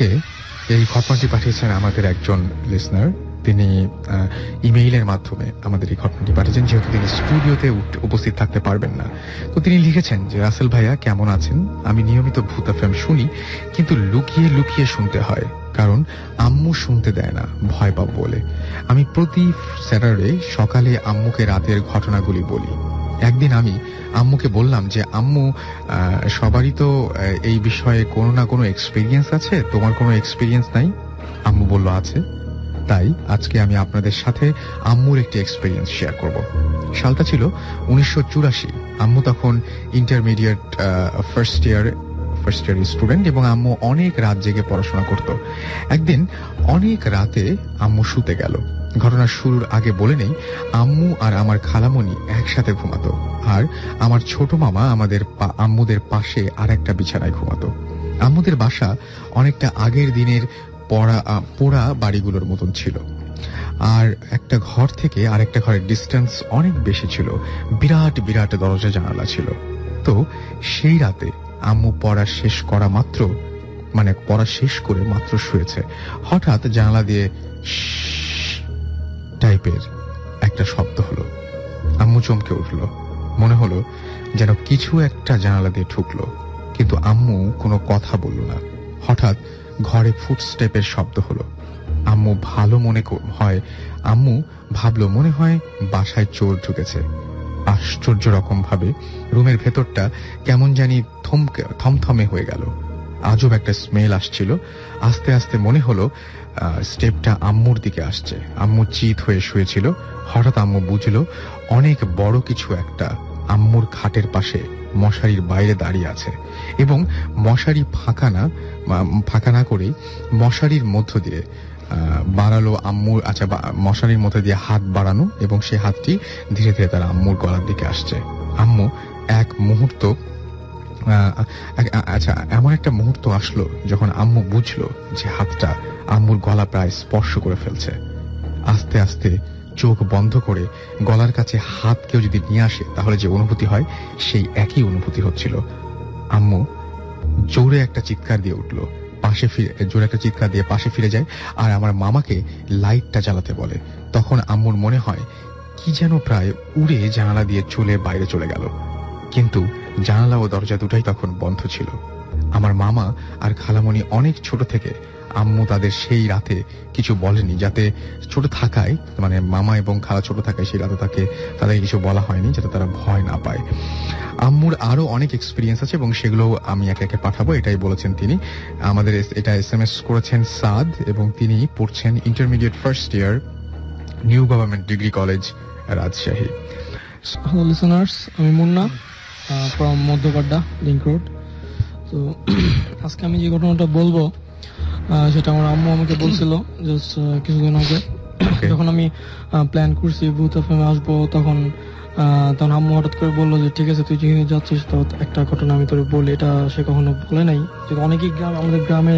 আমাকে এই ঘটনাটি পাঠিয়েছেন আমাদের একজন লিসনার। তিনি ইমেইলের মাধ্যমে আমাদের এই ঘটনাটি পাঠিয়েছেন, যেহেতু তিনি স্টুডিওতে উপস্থিত থাকতে পারবেন না। তো তিনি লিখেছেন যে, রাসেল ভাইয়া কেমন আছেন? আমি নিয়মিত ভূত এফএম শুনি, কিন্তু লুকিয়ে লুকিয়ে শুনতে হয়, কারণ আম্মু শুনতে দেয় না, ভয় পাবো বলে। আমি প্রতি স্যাটারডে সকালে আম্মুকে রাতের ঘটনাগুলি বলি। একদিন আমি আম্মুকে বললাম যে, আম্মু, সবারই তো এই বিষয়ে কোনো না কোনো এক্সপিরিয়েন্স আছে, তোমার কোনো এক্সপিরিয়েন্স নাই? আম্মু বলল আছে। তাই আজকে আমি আপনাদের সাথে আম্মুর একটি এক্সপিরিয়েন্স শেয়ার করব। সালটা ছিল 1984। আম্মু তখন ইন্টারমিডিয়েট ফার্স্ট ইয়ার স্টুডেন্ট, এবং আম্মু অনেক রাত জেগে পড়াশোনা করত। একদিন অনেক রাতে আম্মু শুতে গেল। ঘটনার শুরুর আগে বলে নেই, আম্মু আর আমার খালামণি একসাথে ঘুমাতো, আর আমার ছোট মামা আম্মুদের পাশে আর একটা বিছানায় ঘুমাতো। আম্মুদের বাসা অনেকটা আগের দিনের পোড়া বাড়িগুলোর মতন ছিল, আর একটা ঘর থেকে আরেকটা ঘরের ডিস্টেন্স অনেক বেশি ছিল। বিরাট বিরাট দরজা জানালা ছিল। তো সেই রাতে আম্মু পড়া শেষ করে মাত্র শুয়েছে, হঠাৎ জানালা দিয়ে টাইপের একটা শব্দ হলো। আম্মু চমকে উঠল। মনে হলো যেন কিছু একটা জানালা দিয়ে ঢুকলো, কিন্তু আম্মু কোনো কথা বলল না। হঠাৎ ঘরে ফুটস্টেপের শব্দ হলো। আম্মু ভাবলো মনে হয় বাসায় চোর ঢুকেছে। আশ্চর্য রকম ভাবে রুমের ভেতরটা কেমন জানি থমথমে হয়ে গেল। আজব একটা স্মেল আসছিল। আস্তে আস্তে মনে হলো স্টেপটা আম্মুর দিকে আসছে। আম্মু চিত হয়ে শুয়েছিল। হঠাৎ আম্মু বুঝলো অনেক বড় কিছু একটা আম্মুর খাটের পাশে মশারির বাইরে দাঁড়িয়ে আছে, এবং মশারি ফাঁকা না করে মশারির মধ্য দিয়ে বাড়ালো আম্মুর মশারির মধ্যে দিয়ে হাত বাড়ানো, এবং সেই হাতটি ধীরে ধীরে তার আম্মুর গলার দিকে আসছে। আম্মু এমন একটা মুহূর্ত আসলো যখন আম্মু বুঝলো যে হাতটা আম্মুর গলা প্রায় স্পর্শ করে ফেলছে। আস্তে আস্তে চোখ বন্ধ করে গলার কাছে হাত কেউ যদি নিয়ে আসে তাহলে যে অনুভূতি হয়, সেই একই অনুভূতি হচ্ছিল। আম্মু জোরে একটা চিৎকার দিয়ে উঠলো, পাশে ফিরে যায়, আর আমার মামাকে লাইটটা জ্বালাতে বলে। তখন আম্মুর মনে হয় কি যেন প্রায় উড়ে জানালা দিয়ে বাইরে চলে গেল, কিন্তু জানালা ও দরজা দুটাই তখন বন্ধ ছিল। আমার মামা আর খালামণি অনেক ছোট থেকে আম্মু তাদের সেই রাতে কিছু বলেনি, যাতে ছোট থাকায়, মানে মামা এবং খালা ছোট থাকায় সেই রাতে তাদের কিছু বলা হয়নি, যাতে তারা ভয় না পায়। আম্মুর আরো অনেক এক্সপিরিয়েন্স আছে এবং সেগুলো আমি একে একে পাঠাবো, এটাই বলেছেন তিনি। আমাদের এটা SMS করেছেন সাদ, এবং তিনি পড়ছেন intermediate first year, new government degree college, Rajshahi. Hello listeners, আমি মুন্না ফ্রম মধ্যপাড্ডা লিংক রোড। তো আজকে আমি যে ঘটনাটা বলবো সেটা আমার আম্মু আমাকে বলছিল জাস্ট কিছুদিন আগে। যখন আমি প্ল্যান করছি ভূত এফএমে আসবো, তখন আম্মু হঠাৎ করে বললো যে ঠিক আছে তুই যেখানে যাচ্ছিস তো একটা ঘটনা আমি তোর বলি। এটা সে কখনো বলে নাই, যে অনেকেই আমাদের গ্রামে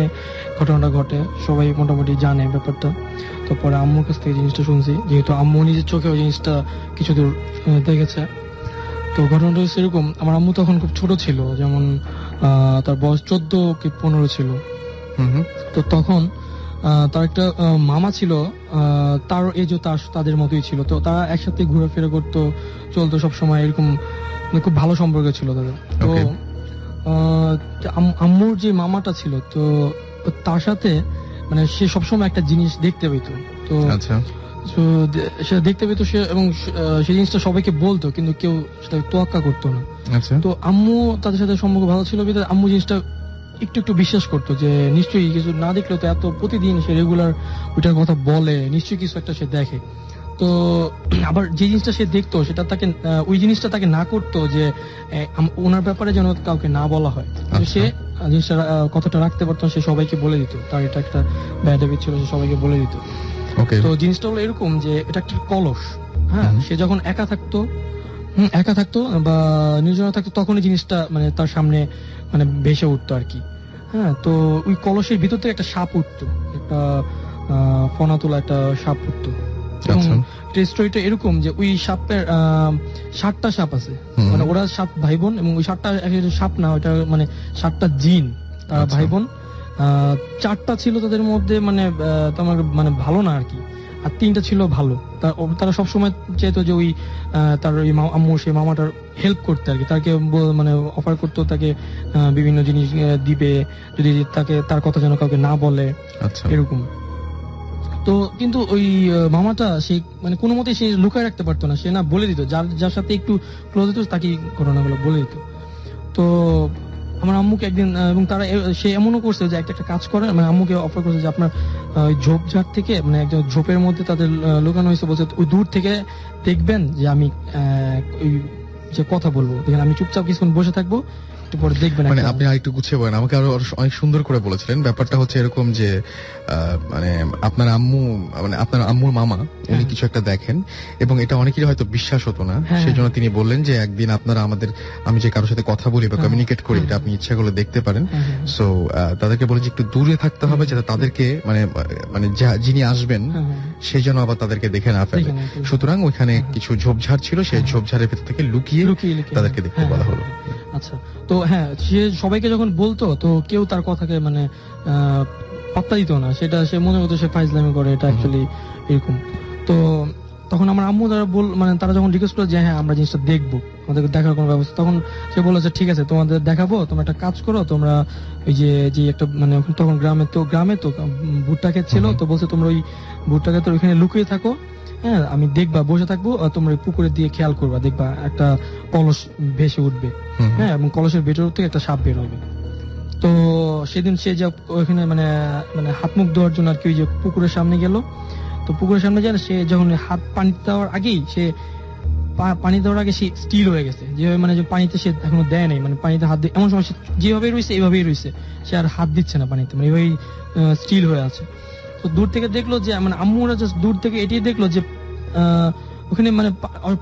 ঘটনাটা ঘটে, সবাই মোটামুটি জানে ব্যাপারটা। তো পরে আম্মুর কাছ থেকে জিনিসটা শুনছি, যেহেতু আম্মু নিজের চোখে ওই জিনিসটা কিছু দূর দেখেছে। তো ঘটনাটা হচ্ছে এরকম, আমার আম্মু তখন খুব ছোট ছিল, যেমন তার বয়স 14 কি 15 ছিল। তো তখন তার একটা মামা ছিল, তার এজও তাদের মতোই ছিল। তো তারা একসাথে ঘোরাফেরা করতো, চলতো সবসময়, এরকম খুব ভালো সম্পর্ক ছিল তাদের। তো আম্মুর যে মামাটা ছিল, তো তার সাথে মানে সে সবসময় একটা জিনিস দেখতে পেত। তো সে দেখতে পেত সে, এবং সেই জিনিসটা সবাইকে বলতো, কিন্তু কেউ সেটা তোয়াক্কা করতো না। তো আম্মু তাদের সাথে সম্পর্ক ভালো ছিল, আম্মু জিনিসটা একটু বিশ্বাস করতো যে নিশ্চয়ই কিছু না দেখলেও তো এত প্রতিদিন সে রেগুলার ওইটার কথা বলে, নিশ্চয়ই কিছু একটা সে দেখে। তো আবার যে জিনিসটা সে দেখতো সেটা তাকে, ওই জিনিসটা তাকে না করতো যে ওনার ব্যাপারে যেন কাউকে না বলা হয়। সে জিনিসটা কথাটা রাখতে পারতো, সে সবাইকে বলে দিত। তার এটা একটা ব্যাড হ্যাবিট ছিল, সে সবাইকে বলে দিত। তো জিনিসটা হলো এরকম যে এটা একটা কলস। হ্যাঁ, সে যখন একা থাকতো বা নির্জনা থাকতো, তখনই জিনিসটা মানে তার সামনে মানে ভেসে উঠতো আর কি। হ্যাঁ, তো ওই কলসের ভিতর থেকে একটা সাপ উঠতো, একটা ফনা তোলা একটা সাপ উঠতো। স্টোরিটা এরকম যে ওই সাপের 7টা সাপ আছে, মানে ওরা 7 ভাই বোন, এবং ওই 7টা সাপ না, ওইটা মানে 7টা জিন, তারা ভাই বোন। 4টা ছিল তাদের মধ্যে মানে তোমার মানে ভালো না আর কি, আর 3টা ছিল ভালো। তারা সবসময় চাইতো যে ওই তার ওই আম্মু সেই মামাটার হেল্প করতে আর কি, তাকে মানে অফার করতো তাকে বিভিন্ন জিনিস দিবে যদি তাকে তার কথা যেন কাউকে না বলে, এরকম। তো কিন্তু ওই মামাটা সে মানে কোনো মতে সে লুকায় রাখতে পারতো না, সে না বলে দিত, যার সাথে একটু ক্লোজ হতো তাকে ঘটনাগুলো বলে দিত। তো আমার আম্মুকে একদিন এবং তারা সে এমনও করছে যে একটা কাজ করে, মানে আম্মুকে অফার করছে যে আপনার ওই ঝোপঝাড় থেকে মানে একটা ঝোপের মধ্যে তাদের লুকানো হয়েছে, বলছে ওই দূর থেকে দেখবেন যে আমি ওই যে কথা বলবো, দেখেন আমি চুপচাপ কিছুক্ষণ বসে থাকবো, একটু পরে দেখবেন। মানে আপনি আরেকটু গুছিয়ে বলেন, আমাকে আরো অনেক সুন্দর করে বলেছিলেন। ব্যাপারটা হচ্ছে এরকম যে মানে আপনার আম্মু মানে আপনার আম্মুর মামা উনি কিছু একটা দেখেন এবং এটা অনেকেরই হয়তো বিশ্বাস হতো না, সেই জন্য তিনি বললেন যে একদিন আপনারা আমি যে কারোর সাথে কথা বলি বা কমিউনিকেট করি এটা আপনি ইচ্ছা করলে দেখতে পারেন। সো তাদেরকে বলে যে একটু দূরে থাকতে হবে যাতে তাদেরকে মানে মানে যিনি আসবেন সেই জন্য আবার তাদেরকে দেখে না ফেলে। সুতরাং ওইখানে কিছু ঝোপঝাড় ছিল, সেই ঝোপঝাড়ের ভেতর থেকে লুকিয়ে তাদেরকে দেখতে বলা হলো। আচ্ছা, তো হ্যাঁ সে সবাইকে যখন বলতো তো কেউ তার কথাকে মানে পাত্তা দিত না, সেটা সে মনে হতো সে ফাইজলামি করে, এটা অ্যাকচুয়ালি এরকম। তো তখন আমার আম্মু মানে তারা যখন রিকোয়েস্ট করে যে হ্যাঁ আমরা জিনিসটা দেখবো, আমাদেরকে দেখার কোনো ব্যবস্থা, তখন সে বলেছে ঠিক আছে তোমাদের দেখাবো, তোমরা একটা কাজ করো, তোমরা ওই যে একটা মানে তখন গ্রামে তো ভুট্টা ক্ষেত ছিল, তো বলছে তোমরা ওই ভুট্টা ক্ষেত ওইখানে লুকিয়ে থাকো, হ্যাঁ আমি দেখবা বসে থাকবো, তোমরা পুকুরের দিয়ে খেয়াল করবা, দেখবা একটা কলস ভেসে উঠবে, হ্যাঁ এবং কলসের ভেতর থেকে একটা সাপ বের হবে। তো সেদিন সে যে ওইখানে মানে মানে হাত মুখ ধোয়ার জন্য আর কি ওই যে পুকুরের সামনে গেল, তো পুকুরের সামনে গেলে সে যখন হাত পানি দেওয়ার আগেই সে পানি দেওয়ার আগে সে স্টিল হয়ে গেছে, যেভাবে মানে যে পানিতে সে এখনো দেয় নাই, মানে পানিতে হাত দিয়ে এমন সময় যেভাবে রয়েছে এইভাবেই রয়েছে, সে আর হাত দিচ্ছে না পানিতে, মানে এইভাবেই স্টিল হয়ে আছে। তো দূর থেকে দেখলো যে মানে আম্মুরা জাস্ট দূর থেকে এটাই দেখলো যে ওখানে মানে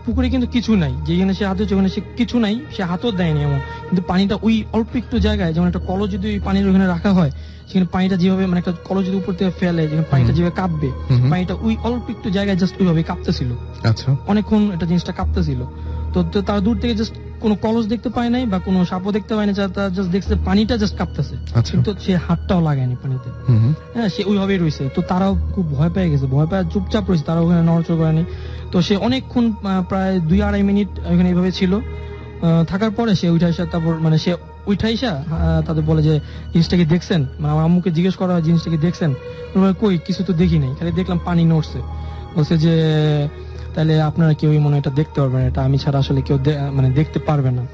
পুকুরে কিন্তু কিছু নাই, যেখানে সে হাত হচ্ছে ওখানে সে কিছু নাই, সে হাতও দেয়নি এমন, কিন্তু পানিটা ওই অল্প একটু জায়গায়, যেমন একটা কলস যদি ওই পানির ওখানে রাখা হয়, সেখানে পানিটা যেভাবে মানে একটা কলস যদি উপর থেকে ফেলে, যেখানে পানিটা যেভাবে কাঁপবে, পানিটা ওই অল্প একটু জায়গায় জাস্ট ওইভাবে কাঁপতেছিল। আচ্ছা, অনেকক্ষণ এটা জিনিসটা কাঁপতেছিল। তো তারা দূর থেকে জাস্ট কোনো কলস দেখতে পায় নাই বা কোনো সাপও দেখতে পায় না, তারা জাস্ট দেখছে পানিটা জাস্ট কাঁপতেছে, কিন্তু সে হাতটাও লাগায়নি পানিতে, হ্যাঁ সে ওইভাবেই রয়েছে। তো তারাও খুব ভয় পেয়ে গেছে, ভয় পেয়ে চুপচাপ রয়েছে, তারা ওখানে নড়াচড় করেনি। তো সে অনেকক্ষণ প্রায় 2-2.5 মিনিট ওখানে এইভাবে ছিল, থাকার পরে সে উঠাইসা তারপর মানে সে উঠাইসা তাদের বলে যে জিনিসটাকে দেখছেন, মানে আমার আম্মুকে জিজ্ঞেস করা হয় জিনিসটাকে দেখছেন, কই কিছু তো দেখি নাই, খালি দেখলাম পানি নড়ছে। বলছে যে তাহলে আপনারা কেউই মনে এটা দেখতে পারবেন, এটা আমি ছাড়া আসলে কেউ মানে দেখতে পারবে না,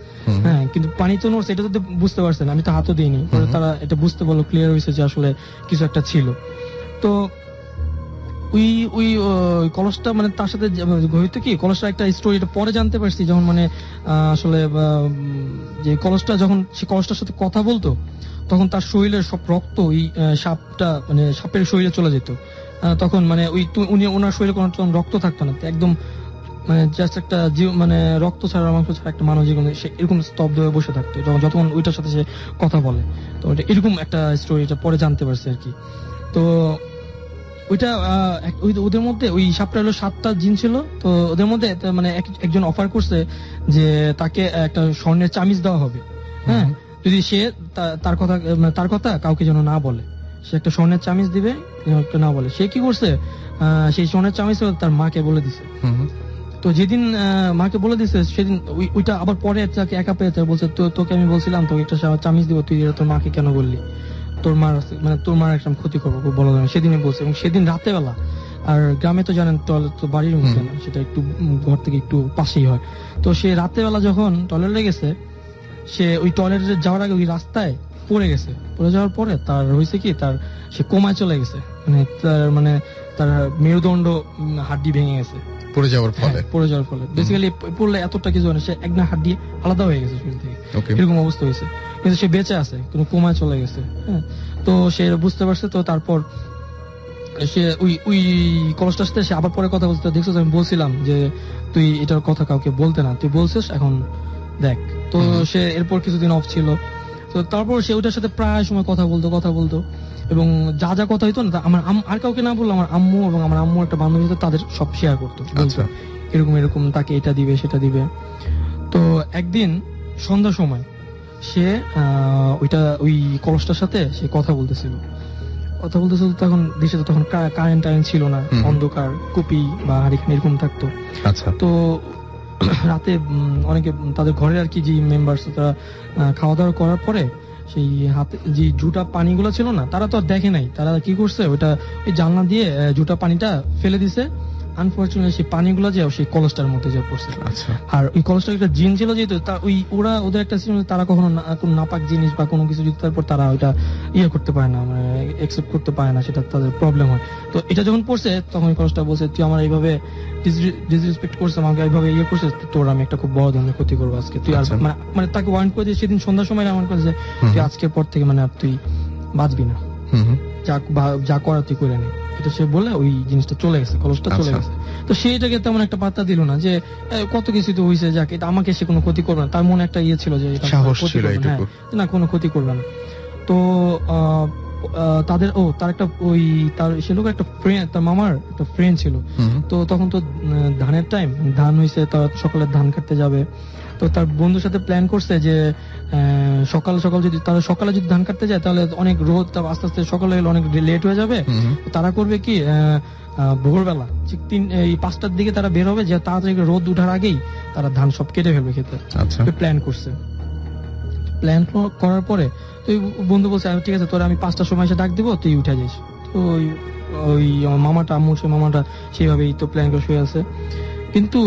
হ্যাঁ কিন্তু পানি তো নড়ছে এটা তো বুঝতে পারছেন, আমি তো হাতও দিইনি। তারা এটা বুঝতে বললো, ক্লিয়ার হয়েছে যে আসলে কিছু একটা ছিল। তো ওই কলসটা মানে তার সাথে হয়তো কি কলসটা একটা স্টোরিটা পরে জানতে পারছি, যখন মানে আসলে যে কলসটা যখন সে কলসটার সাথে কথা বলতো, তখন তার শরীরের সব রক্ত ওই সাপটা মানে সাপের শরীরে চলে যেত। তখন মানে উনি ওনার শরীরে কোনো রক্ত থাকতো না, একদম মানে জাস্ট একটা মানে রক্ত ছাড়া মাংস ছাড়া একটা মানুষ জীবনে সে এরকম স্তব্ধ হয়ে বসে থাকতো যতক্ষণ ওইটার সাথে সে কথা বলে। তো এরকম একটা স্টোরি, এটা পরে জানতে পারছি আর কি। তো ওইটা ওদের মধ্যে ওই সাপটা হলো 7টা জিন ছিল। তো ওদের মধ্যে মানে একজন অফার করছে যে তাকে একটা স্বর্ণের চামিচ দেওয়া হবে, হ্যাঁ যদি সে তার কথা কাউকে যেন না বলে, সে একটা স্বর্ণের চামিচ দিবে না বলে। সে কি করছে, সেই স্বর্ণের চামিচ তার মাকে বলে দিছে। তো যেদিন মাকে বলে দিছে সেদিন ওইটা আবার পরে তাকে একা পেয়ে বলছে তোকে আমি বলছিলাম তোকে একটা চামিচ দিব, তুই তোর মাকে কেন বললি, তোর মার একটা ক্ষতি করবো বলা যাবে, সেদিনই বলছে। এবং সেদিন রাতে বেলা, আর গ্রামে তো জানেন টয়লেট তো বাড়ির মধ্যে না, সেটা একটু ঘর থেকে একটু পাশেই হয়। তো সে রাতে বেলা যখন টয়লেটে গেছে, সে ওই টয়লেটে যাওয়ার আগে ওই রাস্তায় পড়ে গেছে। পড়ে যাওয়ার পরে তার হয়েছে কি, সে কোমায় চলে গেছে, মানে তার মেরুদণ্ড হাড্ডি ভেঙে গেছে পড়ে যাওয়ার ফলে। বেসিক্যালি পড়লে এতটা কিছু হয়, সে একটা হাড্ডি আলাদা হয়ে গেছে শরীর থেকে, এরকম অবস্থা হয়েছে, কিন্তু সে বেঁচে আছে, কিন্তু কোমায় চলে গেছে। হ্যাঁ, তো সে বুঝতে পারছে। তো তারপর সে ওই কলসটার সাথে সে আবার পরে কথা বলতে দেখছো, আমি বলছিলাম যে তুই এটার কথা কাউকে বলতে না, তুই বলছিস এখন দেখ। তো সে এরপর কিছুদিন অফ ছিল। তো তারপর সে ওটার সাথে প্রায় সময় কথা বলতো এবং যা যা কথা হইতো না আমার আর কাউকে না বললো, আমার আম্মু এবং আমার আম্মু একটা বান্ধবী হতো, তাদের সব শেয়ার করতো, এরকম তাকে এটা দিবে সেটা দিবে। তো একদিন সন্ধ্যার সময় সে ওই কলসটার সাথে সে কথা বলতেছিল তখন দেশে তো তখন কারেন্ট ছিল না, অন্ধকার, কুপি বা হারিকেন এরকম থাকতো। আচ্ছা। তো রাতে অনেকে তাদের ঘরের আর কি যে মেম্বার্স তারা খাওয়া দাওয়া করার পরে সেই হাতে যে জুটা পানিগুলো ছিল না, তারা তো আর দেখে নাই, তারা কি করছে ওইটা ওই জানলা দিয়ে জুটা পানিটা ফেলে দিছে। আনফরচুনেটলি সেই পানিগুলো যে সেই কলসটার মধ্যে যা পড়ছে। আচ্ছা। আর ওই কলসটার একটা জিন ছিল যেহেতু ওরা ওদের একটা তারা কখনো কোনো নাপাক জিনিস বা কোনো কিছু যদি তারপর তারা ওইটা করতে পারে না, মানে একসেপ্ট করতে পারে না, সেটা তাদের প্রবলেম হয়। তো এটা যখন পড়ছে তখন ওই কলসটা বলছে তুই আমার এইভাবে ডিসরেসপেক্ট করছে, আমাকে এইভাবে করছে, তোর আমি একটা খুব বড় ধরনের ক্ষতি করবো আজকে তুই। আর মানে তাকে ওয়ার্ন করে দিয়ে সেদিন সন্ধ্যার সময় এমন করেছে তুই আজকের পর থেকে মানে তুই বাঁচবি না, যা করা তুই করে নে। এটা সে বলে ওই জিনিসটা চলে গেছে, কলসটা চলে গেছে। তো সেইটাকে তেমন একটা পাত্তা দিল না যে কত কিছু তো হয়েছে, যাক এটা আমাকে সে কোনো ক্ষতি করবে না, তার মনে একটা ছিল যে না কোনো ক্ষতি করবে না। তো তার একটা সে লোক একটা ফ্রেন্ড, তার মামার একটা ফ্রেন্ড ছিল। তো তখন তো ধানের টাইম, ধান হয়েছে, তার সকালে ধান কাটতে যাবে। তো তার বন্ধুর সাথে প্ল্যান করছে যে সকাল যদি তারা সকালে যদি ধান কাটতে যায় তাহলে অনেক রোদ, আস্তে আস্তে সকালে অনেক লেট হয়ে যাবে। তারা করবে কি ভোরবেলা 5টার দিকে তারা বের হবে, যে তাড়াতাড়ি রোদ উঠার আগেই তারা ধান সব কেটে ফেলবে খেতে। প্ল্যান করছে। প্ল্যান করার পরে তো বন্ধু বলছে ঠিক আছে তোরা আমি 5টার সময় এসে ডাক দিব, তুই উঠে যাইস। তো ওই মামাটা আম্মুর সেই মামাটা সেইভাবেই তো প্ল্যান করে শুয়ে আছে। কিন্তু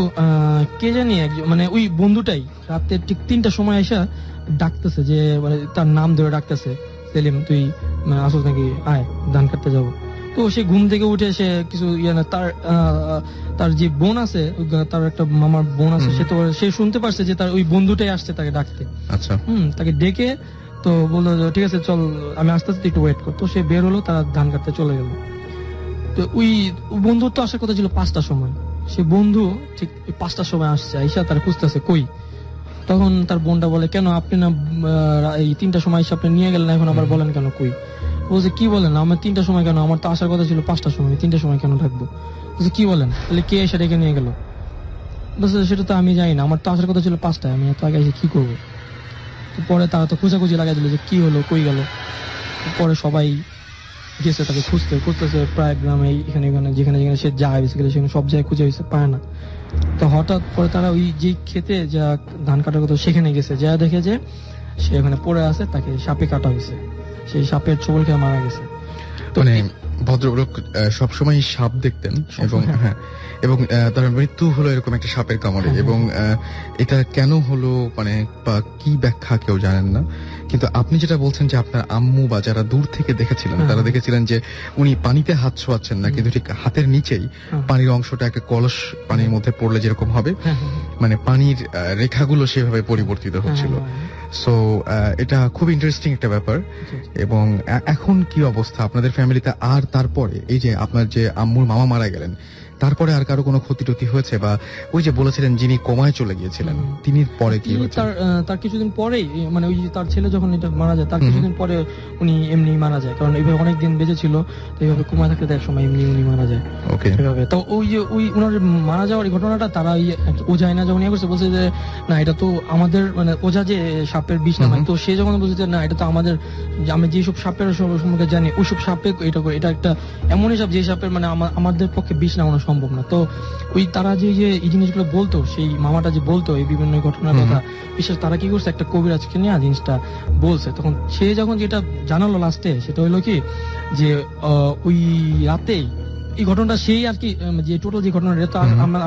কে জানি একজন মানে ওই বন্ধুটাই রাতে ঠিক 3টার সময় এসে ডাকতেছে, যে মানে তার নাম ধরে ডাকতেছে, সেলিম তুই আসোস নাকি, আয় ধান কাটতে যাবো। তো সে ঘুম থেকে উঠে সে কিছু না, তার যে বোন আছে, তার একটা মামার বোন আছে, সে শুনতে পারছে যে তার ওই বন্ধুটাই আসছে তাকে ডাকতে। আচ্ছা। তাকে ডেকে তো বললো ঠিক আছে চল আমি আসতে আসতে একটু ওয়েট কর। তো সে বের হলো, তারা ধান কাটতে চলে গেল। তো ওই বন্ধুর তো আসার কথা ছিল 5টার সময়, সে বন্ধু ঠিক 5টার সময় আসছে, আইসা তার খুঁজতেছে কই। তখন তার বোনটা বলে কেন আপনি না এই 3টার সময় এসে আপনি নিয়ে গেলেন, এখন আবার বলেন কেন কই। বলছে কি বলেন, আমার 3টার সময় কেন, আমার তো আসার কথা ছিল 5টার সময়, 3টার সময় কেন থাকবো। বলছে কি বলেন, তাহলে কে এসে ডেকে নিয়ে গেল। বলছে সেটা তো আমি জানি না, আমার তো আসার কথা ছিল 5টায়, আমি এত আগে এসে কি করবো। তো পরে তারা তো খোঁজাখুঁজি লাগাই দিল যে কি হলো, কই গেল। পরে সবাই গেছে তাকে খুঁজতেছে প্রায় গ্রামে, এখানে যেখানে সে যায় বেসিক্যালি সেখানে সব জায়গায় খুঁজে হয়েছে, পায় না। তো হঠাৎ পরে তারা ওই যে খেতে যা ধান কাটার কথা সেখানে গেছে, যা দেখে যে সে ওখানে পড়ে আছে, তাকে সাপে কাটা হয়েছে, সেই সাপের ছোবল খেয়ে মারা গেছে। মানে ভদ্রলোক সবসময় সাপ দেখতেন এবং তার মৃত্যু হলো এরকম একটা সাপের কামড়ে। এবং এটা কেন হলো মানে বা কি ব্যাখ্যা কেউ জানেন না। কিন্তু আপনি যেটা বলছেন যে আপনার আম্মু বা যারা দূর থেকে দেখেছিলেন তারা দেখেছিলেন যে উনি পানিতে হাত ছোঁয়াচ্ছেন না, কিন্তু ঠিক হাতের নিচেই পানির অংশটা একটা কলস পানির মধ্যে পড়লে যেরকম হবে, মানে পানির রেখাগুলো সেভাবে পরিবর্তিত হচ্ছিল। সো এটা খুব ইন্টারেস্টিং একটা ব্যাপার। এবং এখন কি অবস্থা আপনাদের ফ্যামিলিতে? আর তারপরে এই যে আপনার যে আম্মুর মামা মারা গেলেন, তারপরে আর কারো কোনো ক্ষতি টতি হয়েছে? বা ওই যে বলেছিলেন যিনি কোমায় চলে গিয়েছিলেন, তিনি পরে কি হয়েছে? তার কিছুদিন পরেই মানে ওই তার ছেলে যখন এটা মারা যায়, তার কিছুদিন পরে উনি এমনি মারা যায়, কারণ এইভাবে অনেকদিন বেঁচে ছিল, তো এইভাবে কোমায় থাকতে এক সময় এমনি উনি মারা যায়। ওকে। তো ওই যে ওনার মারা যাওয়ার এই ঘটনাটা তারা ওঝায় না যখন করছে, বলছে যে না এটা তো আমাদের মানে ওঝা যে সাপের বিষ নামায়, তো সে যখন বলছে যে না এটা তো আমাদের, আমি যেসব সাপের সম্পর্কে জানি ওইসব সাপে এটা একটা এমনই সাপ যে সাপের মানে আমাদের পক্ষে বিষ নামানো সম্ভব না। তো ওই তারা যে এই জিনিসগুলো বলতো, সেই মামাটা যে বলতো এই বিভিন্ন ঘটনার কথা, বিশেষ তারা কি করছে একটা কবিরাজকে নিয়ে জিনিসটা বলছে। তখন সে যখন যেটা জানালো লাস্টে, সেটা হলো কি যে ওই রাতেই এই ঘটনাটা সেই আর কি যে টোটাল যে ঘটনাটা এটা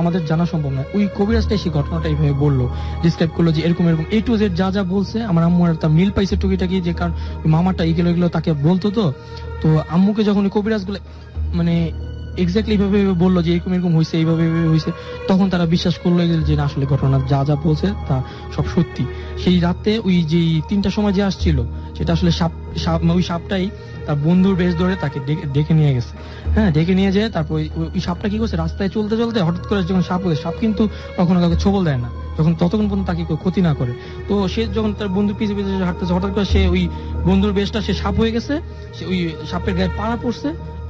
আমাদের জানা সম্ভব না, ওই কবিরাজটাই সেই ঘটনাটা এইভাবে বললো, ডিসক্রাইব করলো যে এরকম এ টু জেড যা বলছে। আমার আম্মু একটা মিল পাইছে টুকিটাকি, যে কারণ মামাটা এগুলো তাকে বলতো। তো আম্মুকে যখন ওই কবিরাজগুলো মানে এক্স্যাক্টলি এইভাবে বললো যে এরকম হয়েছে, এইভাবে হয়েছে, তখন তারা বিশ্বাস করলো যে না আসলে ঘটনা যা বলছে তা সব সত্যি। সেই রাতে ওই যে 3টার সময় যে আসছিল, সেটা আসলে ওই সাপটাই তার বন্ধুর বেশ ধরে তাকে ডেকে নিয়ে গেছে। ডেকে নিয়ে যায়। তারপর ওই সাপটা কি করছে, রাস্তায় চলতে চলতে হঠাৎ করে যখন সাপ কিন্তু কখনো কাউকে ছোবল দেয় না, ততক্ষণ পর্যন্ত তাকে কেউ ক্ষতি না করে। তো সে যখন তার বন্ধু পিছিয়ে হাঁটতেছে, হঠাৎ করে সে ওই বন্ধুর বেশটা সে সাপ হয়ে গেছে, সে ওই সাপের গায়ে পাড়া পড়ছে,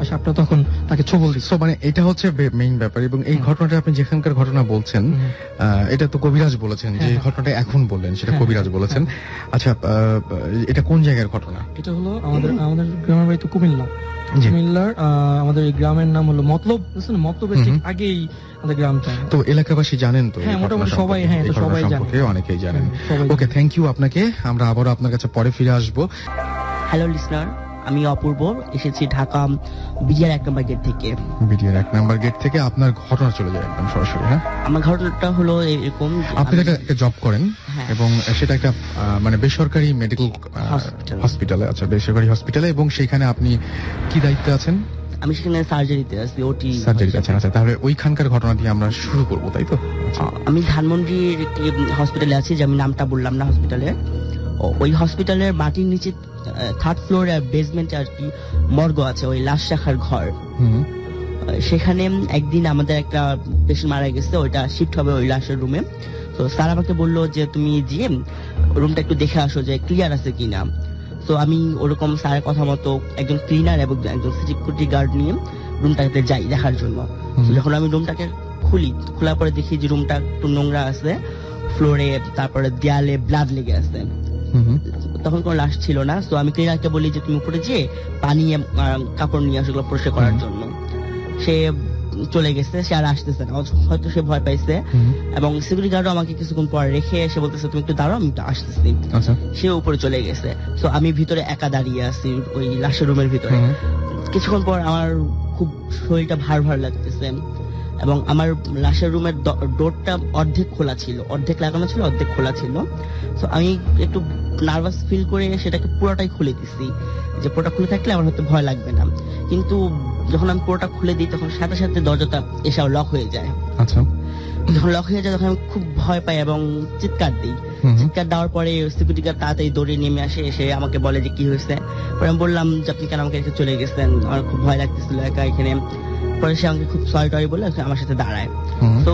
সাপটা তখন তাকে ছোবল দিচ্ছে। So, মানে এটা হচ্ছে মেইন ব্যাপার। এবং এই ঘটনাটা আপনি যেখানকার ঘটনা বলছেন, এটা তো কবিরাজ বলেছেন, যে ঘটনাটা এখন বললেন সেটা কবিরাজ বলেছেন। আচ্ছা, এটা কোন জায়গার ঘটনা? এটা হলো আমাদের গ্রামের বাড়ি তো কুমিল্লা। কুমিল্লার আমাদের এই গ্রামের নাম হলো মতলব। বুঝছেন, মতলবের ঠিক আগেই আমাদের গ্রামটা। তো এলাকাবাসী জানেন তো? হ্যাঁ, মোটামুটি সবাই, হ্যাঁ, এটা সবাই জানে, অনেকেই জানেন। ওকে, থ্যাংক ইউ আপনাকে। আমরা আবারও আপনার কাছে পরে ফিরে আসবো। হ্যালো লিসনার, আমি অপূর্ব, এসেছি ঢাকা বিডিআর 1 নম্বর গেট থেকে। বিডিআর 1 নম্বর গেট থেকে আপনার ঘটনা চলে যায় একদম সরাসরি। হ্যাঁ, আমার ঘটনাটা হলো এরকম, আপনি একটা জব করেন, এবং সেটা একটা মানে বেসরকারি মেডিকেল হসপিটালে। আচ্ছা, বেসরকারি হসপিটালে, এবং সেখানে আপনি কি দায়িত্বে আছেন? আমি সেখানে সার্জারিতে আছি, ওটি সার্জারিতে আছেন। আচ্ছা, তাহলে ওইখানকার ঘটনা দিয়ে আমরা শুরু করবো, তাই তো? আমি ধানমন্ডির একটি হসপিটালে আছি, যে আমি নামটা বললাম না হসপিটালের। ওই হসপিটালের মাটির নিচে 3rd ফ্লোর আর বেসমেন্টে আর কি মর্গ আছে, ওই লাশ রাখার ঘর। সেখানে একদিন আমাদের একটা পেশেন্ট মারা গেছে, ওইটা শিফট হবে ওই লাশের রুমে। তো স্যার আমাকে বললো যে তুমি গিয়ে রুমটা একটু দেখে আসো যে ক্লিয়ার আছে কিনা। তো আমি ওরকম স্যারের কথা মতো একজন ক্লিনার এবং একজন সিকিউরিটি গার্ড নিয়ে রুমটাতে যাই দেখার জন্য। যখন আমি রুমটাকে খোলার পরে দেখি যে রুমটা একটু নোংরা আছে, ফ্লোরে, তারপরে দেয়ালে ব্লাড লেগে আছে। তখন কোনো লাশ ছিল না। তো আমি ক্লিনারকে বলি যে তুমি উপরে যেয়ে পানি কাপড় নিয়ে আসো এগুলো পরিষ্কার করার জন্য। সে চলে গেছে, সে আর আসতেছে না, হয়তো সে ভয় পাইছে। এবং সিকিউরিটি গার্ডও আমাকে কিছুক্ষণ পর রেখে এসে বলতেছে তুমি একটু দাঁড়াও, আমি একটু আসতেছি। সে উপরে চলে গেছে। তো আমি ভিতরে একা দাঁড়িয়ে আছি ওই লাশের রুমের ভিতরে। কিছুক্ষণ পর আমার খুব শরীরটা ভার ভার লাগতেছে, এবং আমার লাশের রুমের ডোরটা অর্ধেক খোলা ছিল, অর্ধেক লাগানো ছিল, অর্ধেক খোলা ছিল। তো আমি একটু নার্ভাস ফিল করে সেটাকে পুরোটাই খুলে দিছি, যে পুরোটা খুলে থাকলে আমার হয়তো ভয় লাগবে না। কিন্তু যখন আমি পুরোটা খুলে দিই তখন সাথে সাথে দরজাটা এসে লক হয়ে যায়। আচ্ছা, যখন লক হয়ে যায় তখন আমি খুব ভয় পাই এবং চিৎকার দিই। চিৎকার দেওয়ার পরে সিকিউরিটি গার্ড তাড়াতাড়ি দৌড়ে নেমে আসে, এসে আমাকে বলে যে কি হয়েছে। পরে আমি বললাম যে আপনি কেন আমাকে রেখে চলে গেছেন, আমার খুব ভয় লাগতেছিল একা এখানে। পরে সে আমাকে খুব সরি টরি বলে আমার সাথে দাঁড়ায়। তো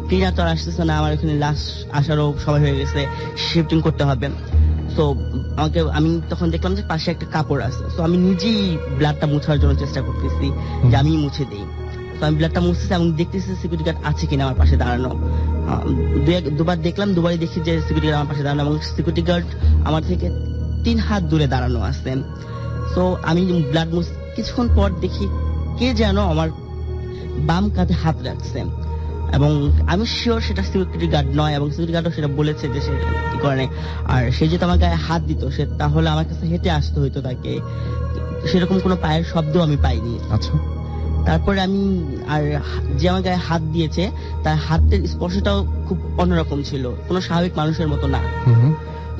ক্লিনার তো আর আসতেছে না, আমার এখানে লাশ আসারও সময় হয়ে গেছে, শিফটিং করতে হবে। তো আমি তখন দেখলাম যে পাশে একটা কাপড় আছে। তো আমি নিজেই ব্লাডটা মুছার জন্য চেষ্টা করতেছি যে আমি মুছে দিই। তো আমি ব্লাডটা মুছতেছি এবং দেখতেছি সিকিউরিটি গার্ড আছে কিনা আমার পাশে দাঁড়ানো। দুবার দেখলাম, দুবারই দেখি যে সিকিউরিটি গার্ড আমার পাশে দাঁড়ানো, এবং সিকিউরিটি গার্ড আমার থেকে 3 হাত দূরে দাঁড়ানো আছে। তো আমি ব্লাড কিছুক্ষণ পর দেখি কে যেন আমার বাম কাঁধে হাত রাখছে, এবং আমি শিওর সেটা সিকিউরিটি গার্ড নয়, এবং সিকিউরিটি গার্ডও সেটা বলেছে যে সে কি করে। আর সে যেহেতু আমার গায়ে হাত দিত, সে তাহলে আমার কাছে হেঁটে আসতে হইতো তাকে, সেরকম কোনো পায়ের শব্দ আমি পাইনি। আচ্ছা, তারপরে আমি আর যে আমার গায়ে হাত দিয়েছে তার হাতের স্পর্শটাও খুব অন্যরকম ছিল, কোনো স্বাভাবিক মানুষের মতো না।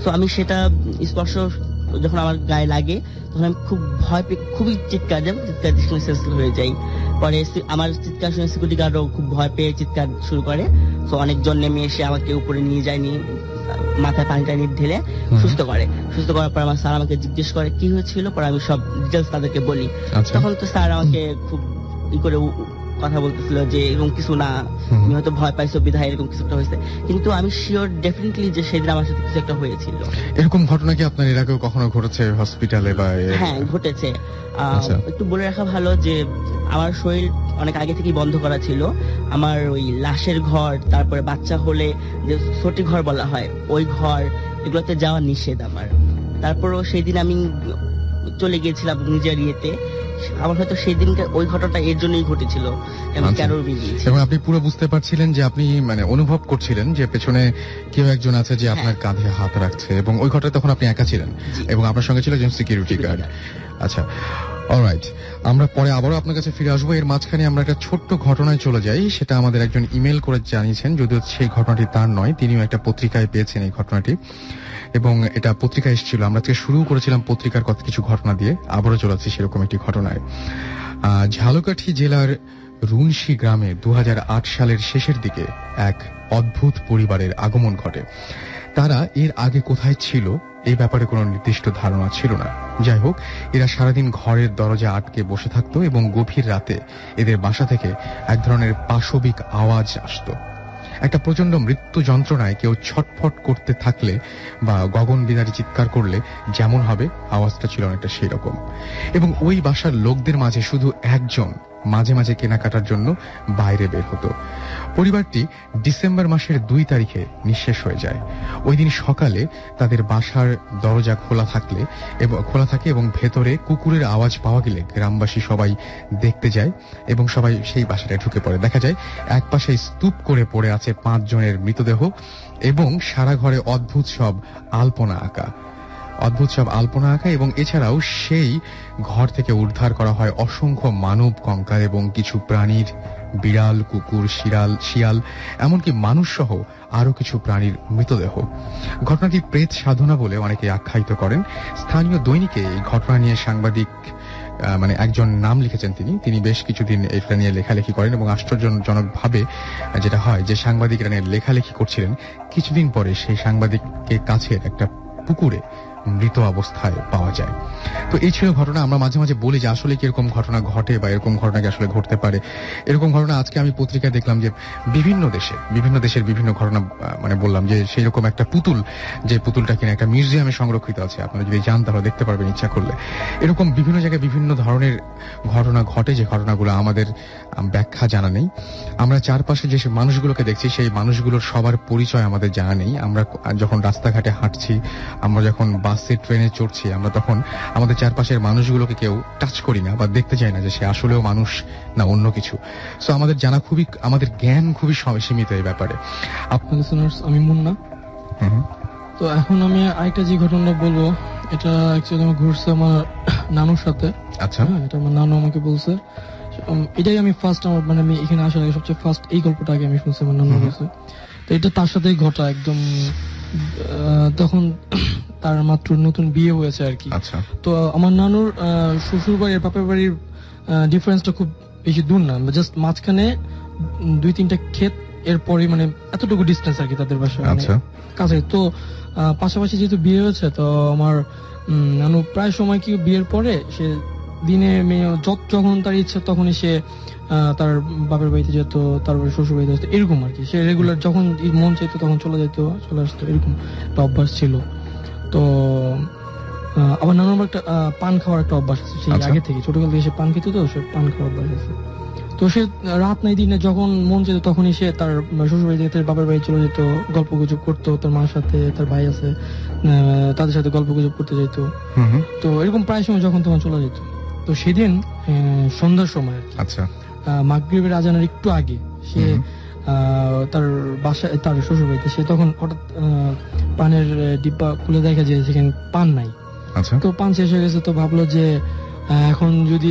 তো আমি সেটা স্পর্শ যখন আমার গায়ে লাগে তখন আমি খুব ভয় পেয়ে খুবই চিৎকার দেব, চিৎকার দিয়ে হয়ে যাই। পরে আমার চিৎকার শুনে সিকিউরিটি গার্ডও খুব ভয় পেয়ে চিৎকার শুরু করে। তো অনেকজন নেমে এসে আমাকে উপরে নিয়ে যায়, নিয়ে মাথায় পানি টানি ঢেলে সুস্থ করার পর আমার স্যার আমাকে জিজ্ঞেস করে কি হয়েছিল। পরে আমি সব ডিটেলস তাদেরকে বলি। তখন তো স্যার আমাকে খুব করে কথা বলতেছিল যে এরকম কিছু না, তুমি হয়তো ভয় পাইছো বিধায় এরকম কিছু একটা হয়েছে। কিন্তু আমি শিওর ডেফিনেটলি যে সেদিন আমার সাথে কিছু একটা হয়েছিল। এরকম ঘটনা কি আপনার এর আগেও কখনো ঘটেছে হসপিটালে? বা হ্যাঁ, ঘটেছে। একটু বলে রাখা ভালো যে আমার শরীর অনেক আগে থেকেই বন্ধ করা ছিল। আমার ওই লাশের ঘর, তারপরে বাচ্চা হলে যে ছোটি ঘর বলা হয় ওই ঘর, এগুলোতে যাওয়া নিষেধ আমার। তারপরও সেদিন আমি চলে গিয়েছিলাম নিজের ইয়েতে। আমার হয়তো সেই দিনকে ওই ঘটনাটা এর জন্যই ঘটেছিল, আমি কেন বেরিয়েছি। এবং আপনি পুরো বুঝতে পারছিলেন যে আপনি মানে অনুভব করছিলেন যে পেছনে কেউ একজন আছে যে আপনার কাঁধে হাত রাখছে, এবং ওই ঘটনায় তখন আপনি একা ছিলেন এবং আপনার সঙ্গে ছিল একজন সিকিউরিটি গার্ড। আচ্ছা, অলরাইট, আমরা পরে আবারও আপনার কাছে ফিরে আসবো। এর মাঝখানে আমরা একটা ছোট্ট ঘটনায় চলে যাই। সেটা আমাদের একজন ইমেল করে জানিয়েছেন, যদিও সেই ঘটনাটি তার নয়, তিনিও একটা পত্রিকায় পেয়েছেন এই ঘটনাটি, এবং এটা পত্রিকায় এসেছিল। আমরা আজকে শুরু করেছিলাম পত্রিকার কত কিছু ঘটনা দিয়ে, আবারও চলেছি সেরকম একটি ঘটনায়। ঝালকাঠি জেলার রুনশি গ্রামে 2008 সালের শেষের দিকে এক অদ্ভুত পরিবারের আগমন ঘটে। তারা এর আগে কোথায় ছিল এই ব্যাপারে কোনো নির্দিষ্ট ধারণা ছিল না। যাই হোক, এরা সারাদিন ঘরের দরজা আটকে বসে থাকতো, এবং গভীর রাতে এদের বাসা থেকে এক ধরনের পাশবিক আওয়াজ আসতো। একটা প্রচন্ড মৃত্যু যন্ত্রণায় কেউ ছটফট করতে থাকলে বা গগন বিদারী চিৎকার করলে যেমন হবে, আওয়াজটা ছিল অনেকটা সেই রকম। এবং ওই বাসার লোকদের মাঝে শুধু একজন মাঝে মাঝে কেনাকাটার জন্য বাইরে বের হতো। পরিবারটি ডিসেম্বর মাসের 2 তারিখে নিঃশেষ হয়ে যায়। ওই দিন সকালে তাদের বাসার দরজা খোলা থাকে এবং ভেতরে কুকুরের আওয়াজ পাওয়া গেলে গ্রামবাসী সবাই দেখতে যায় এবং সবাই সেই বাসাটায় ঢুকে পড়ে। দেখা যায় এক পাশে স্তূপ করে পড়ে আছে 5 জনের মৃতদেহ এবং সারা ঘরে অদ্ভুত সব আলপনা আঁকা এবং এছাড়াও সেই ঘর থেকে উদ্ধার করা হয় অসংখ্য মানব কঙ্কাল এবং কিছু প্রাণীর, বিড়াল, কুকুর, শিয়াল, এমনকি মানুষ সহ আরো কিছু প্রাণীর মৃতদেহ। ঘটনাটি প্রেত সাধনা বলে অনেকে আখ্যায়িত করেন। স্থানীয় দৈনিকে এই ঘটনা নিয়ে সাংবাদিক একজন নাম লিখেছেন, তিনি বেশ কিছুদিন এটা নিয়ে লেখালেখি করেন এবং আশ্চর্যজনকভাবে যেটা হয় যে সাংবাদিকরা নিয়ে লেখালেখি করছিলেন, কিছুদিন পরে সেই সাংবাদিকের কাছে একটা পুকুরে মৃত অবস্থায় পাওয়া যায়। তো এই ছিল ঘটনা। আমরা মাঝে মাঝে বলি যে আসলে কি এরকম ঘটনা ঘটে বা এরকম ঘটনা কি আসলে ঘটতে পারে। এরকম ঘটনা আজকে আমি পত্রিকায় দেখলাম যে বিভিন্ন দেশের বিভিন্ন ঘটনা, বললাম যে সেই রকম একটা পুতুল, যে পুতুলটা কিনা একটা মিউজিয়ামে সংরক্ষিত আছে, আপনারা যদি যান তাহলে দেখতে পারবেন ইচ্ছা করলে। এরকম বিভিন্ন জায়গায় বিভিন্ন ধরনের ঘটনা ঘটে, যে ঘটনাগুলো আমাদের ব্যাখ্যা জানা নেই। আমরা চারপাশে যে মানুষগুলোকে দেখছি সেই মানুষগুলোর সবার পরিচয় আমাদের জানা নেই। আমরা যখন রাস্তাঘাটে হাঁটছি, আমরা যখন বাসে ট্রেনে চড়ছি, আমরা তখন আমাদের চারপাশের মানুষগুলোকে কেউ টাচ করি না বা দেখতে চাই না যে সে আসলেও মানুষ না অন্য কিছু। সো আমাদের জ্ঞান খুবই সীমিত এই ব্যাপারে। আপনাদের আমি মুন্না। তো এখন আমি আরেকটা যে ঘটনা বলবো, এটা অ্যাকচুয়ালি আমার ঘুরছে আমার নানুর সাথে। আচ্ছা, এটা আমার নানু আমাকে বলছে। এটাই আমি ফার্স্ট আমি এখানে আসার আগে সবচেয়ে ফার্স্ট এই গল্পটা আগে আমি শুনছি আমার নানু বলছে। তো এটা তার সাথেই ঘটা একদম, তখন তার মাত্র নতুন বিয়ে হয়েছে আর কি। আচ্ছা। তো আমার নানুর শ্বশুর বাড়ি আর বাপের বাড়ির ডিফারেন্সটা খুব বেশি দূর না, জাস্ট মাঝখানে 2-3টা ক্ষেত, এরপরে এতটুকু ডিস্টেন্স আর কি তাদের বাসা, কাছে। তো পাশাপাশি যেহেতু বিয়ে হয়েছে, তো আমার নানু প্রায় সময় কি বিয়ের পরে সে দিনে যখন তার ইচ্ছা তখনই সে তার বাপের বাড়িতে যেত, তারপরে শ্বশুর বাড়িতে যেত, এরকম আর কি। সে রেগুলার যখন মন চাইতো তখন চলে আসতো, এরকম একটা অভ্যাস ছিল। তো আমার নানুর একটা পান খাওয়ার একটা অভ্যাস আছে, সেই আগে থেকে ছোটকাল থেকে সে পান খেত, তো সে পান খাওয়ার অভ্যাস আছে। তো সে রাত নাই দিনে যখন মন চাইতো তখনই সে তার শ্বশুর বাড়ি থেকে বাপের বাড়ি চলে যেত, গল্প গুজব করতো, তার মার সাথে, তার ভাই আছে তাদের সাথে গল্প গুজব করতে যেত। তো এরকম প্রায় সময় যখন তখন চলে যেত। তো সেদিন সন্ধ্যার সময়, আচ্ছা, মাগরিবের আজানের একটু আগে সে তার বাসায়, তার শ্বশুর বাড়িতে, সে তখন হঠাৎ পানের ডিব্বা খুলে দেখা যায় সেখানে পান নাই। তো পান শেষ হয়ে গেছে, তো ভাবলো যে এখন যদি